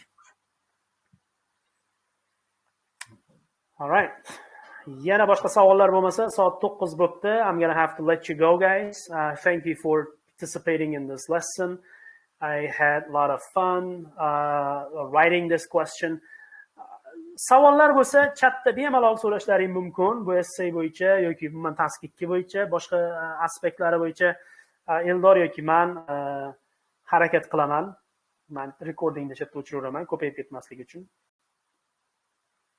All right. Yana boshqa savollar bo'lmasa, soat 9 bo'libdi. I'm going to have to let you go, guys. Thank you for participating in this lesson. I had a lot of fun writing this question. Savollar bo'lsa, chatda bemalol so'rashlaring mumkin. Bu essay bo'yicha yoki umuman task 2 bo'yicha, boshqa aspektlari bo'yicha Eldor yoki men harakat qilaman. Men recordingda chatda o'chiraman, ko'payib ketmasligi uchun.